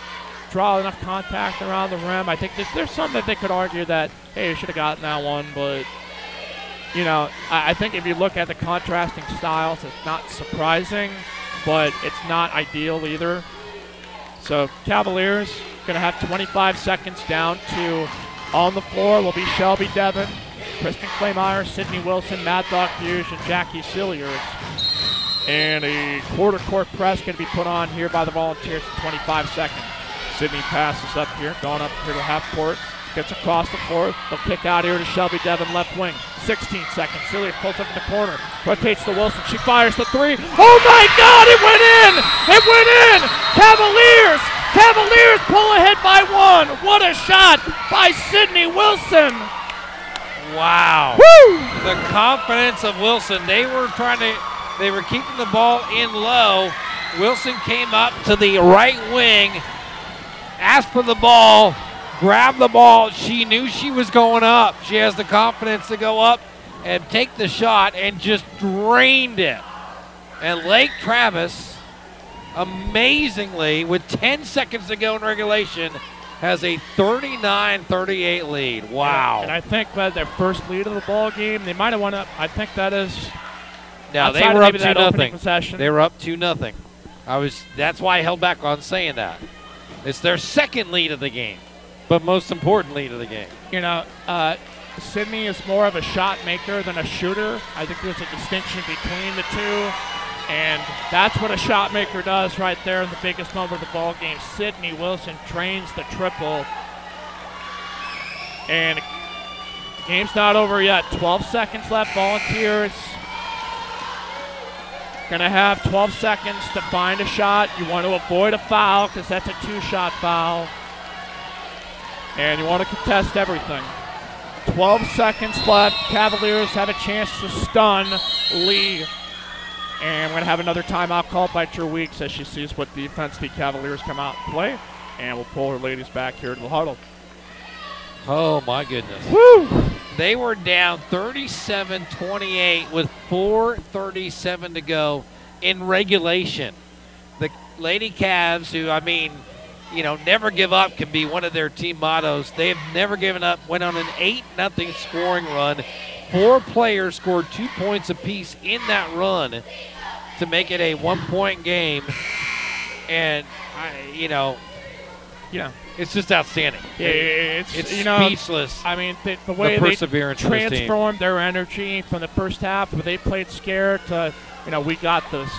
Speaker 1: draw enough contact around the rim. I think there's some that they could argue that, hey, you should have gotten that one, but I think if you look at the contrasting styles, it's not surprising, but it's not ideal either. So Cavaliers going to have 25 seconds down to on the floor will be Shelby Devon, Kristen Claymeyer, Sydney Wilson, Mad Dog Fuse, and Jackie Silliers. And a quarter court press going to be put on here by the Volunteers in 25 seconds. Sydney passes up here, going up here to half court. Gets across the floor. They'll kick out here to Shelby Devon, left wing. 16 seconds. Silliers pulls up in the corner. Rotates to Wilson. She fires the three. Oh my God! It went in! It went in! Cavaliers! Cavaliers pull ahead by 1. What a shot by Sydney Wilson!
Speaker 2: Wow!
Speaker 1: Woo!
Speaker 2: The confidence of Wilson. They were keeping the ball in low. Wilson came up to the right wing, asked for the ball. Grabbed the ball. She knew she was going up. She has the confidence to go up and take the shot and just drained it. And Lake Travis, amazingly, with 10 seconds to go in regulation, has a 39-38 lead. Wow.
Speaker 1: And I think that their first lead of the ball game, they might have won up. I think that is.
Speaker 2: No, they were up
Speaker 1: 2-0.
Speaker 2: They were up 2-0. That's why I held back on saying that. It's their second lead of the game. But most importantly to the game.
Speaker 1: Sydney is more of a shot maker than a shooter. I think there's a distinction between the two. And that's what a shot maker does right there in the biggest moment of the ball game. Sydney Wilson trains the triple. And the game's not over yet. 12 seconds left. Volunteers going to have 12 seconds to find a shot. You want to avoid a foul because that's a 2-shot foul. And you want to contest everything. 12 seconds left. Cavaliers have a chance to stun Lee. And we're going to have another timeout called by Drew Weeks as she sees what defense the Cavaliers come out and play. And we'll pull her ladies back here to the huddle.
Speaker 2: Oh, my goodness.
Speaker 1: Woo!
Speaker 2: They were down 37-28 with 4:37 to go in regulation. The Lady Cavs, who, never give up can be one of their team mottos. They have never given up. Went on an 8-0 scoring run. 4 players scored 2 points apiece in that run to make it a 1-point game. And, it's just outstanding.
Speaker 1: Yeah, it's
Speaker 2: speechless.
Speaker 1: The way they transformed their energy from the first half where they played scared to, we got this.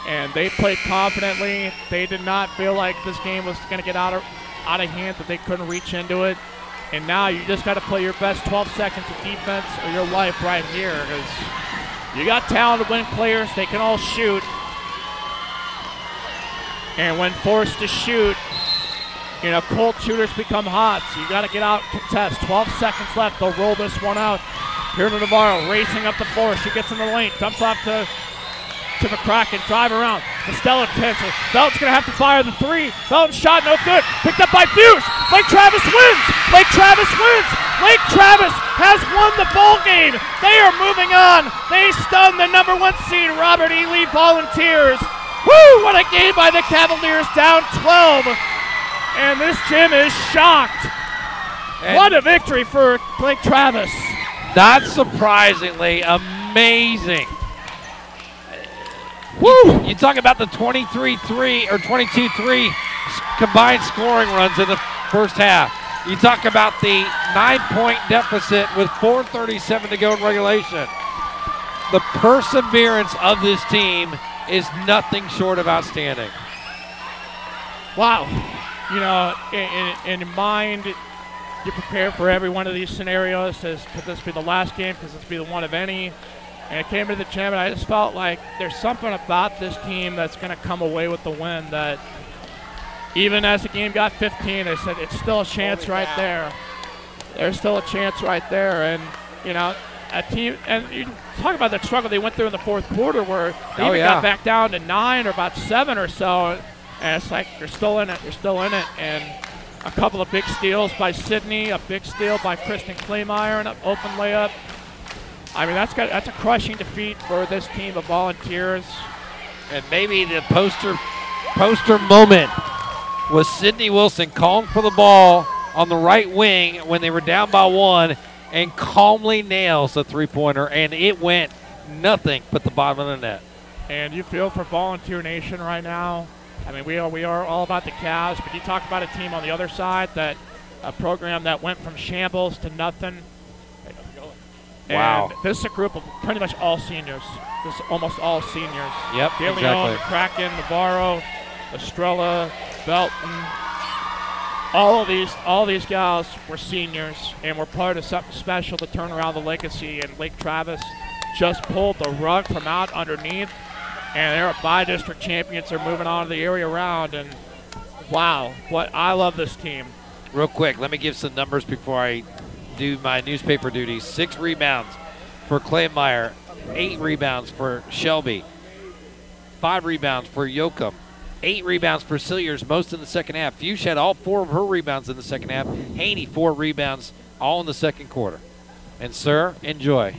Speaker 1: And they played confidently. They did not feel like this game was going to get out of hand, that they couldn't reach into it. And now you just got to play your best 12 seconds of defense of your life right here because you got talented wing players. They can all shoot. And when forced to shoot, cold shooters become hot. So you got to get out and contest. 12 seconds left. They'll roll this one out. Here to Navarro, racing up the floor. She gets in the lane, dumps off to McCracken, drive around. Costello tense. Felton's going to have to fire the three. Felton's shot, no good. Picked up by Fuchs. Lake Travis wins. Lake Travis wins. Lake Travis has won the ball game. They are moving on. They stun the number 1 seed, Robert E. Lee Volunteers. Woo! What a game by the Cavaliers, down 12. And this gym is shocked. And what a victory for Lake Travis.
Speaker 2: Not surprisingly, amazing. Woo! You talk about the 23-3 or 22-3 combined scoring runs in the first half. You talk about the 9-point deficit with 4:37 to go in regulation. The perseverance of this team is nothing short of outstanding.
Speaker 1: Wow. You know, in mind, you prepare for every one of these scenarios. Could this be the last game? Could this be the one of any? And it came to the gym, and I just felt like there's something about this team that's going to come away with the win that even as the game got 15, they said it's still a chance right there. There's still a chance right there. And, you know, a team, and you talk about that struggle they went through in the fourth quarter where they even got back down to 9 or about 7 or so. And it's like they're still in it. They're still in it. And a couple of big steals by Sydney, a big steal by Kristen Kleemeyer, an open layup. I mean, that's a crushing defeat for this team of Volunteers.
Speaker 2: And maybe the poster moment was Sydney Wilson calling for the ball on the right wing when they were down by 1 and calmly nails the three-pointer, and it went nothing but the bottom of the net.
Speaker 1: And you feel for Volunteer Nation right now. I mean, we are all about the Cavs, but you talk about a team on the other side, that a program that went from shambles to nothing.
Speaker 2: Wow.
Speaker 1: And this is a group of pretty much all seniors. This is almost all seniors.
Speaker 2: Yep,
Speaker 1: DeLeon,
Speaker 2: exactly.
Speaker 1: McCracken, Navarro, Estrella, Belton. All these guys were seniors and were part of something special to turn around the legacy. And Lake Travis just pulled the rug from out underneath. And they're bi-district champions. They're moving on to the area round. And wow, I love this team.
Speaker 2: Real quick, let me give some numbers before I do my newspaper duties. 6 rebounds for Kleemeyer, 8 rebounds for Shelby, 5 rebounds for Yoakum, 8 rebounds for Silliers, most in the second half. Fuchs had all 4 of her rebounds in the second half. Haney, 4 rebounds, all in the second quarter. And, sir, enjoy.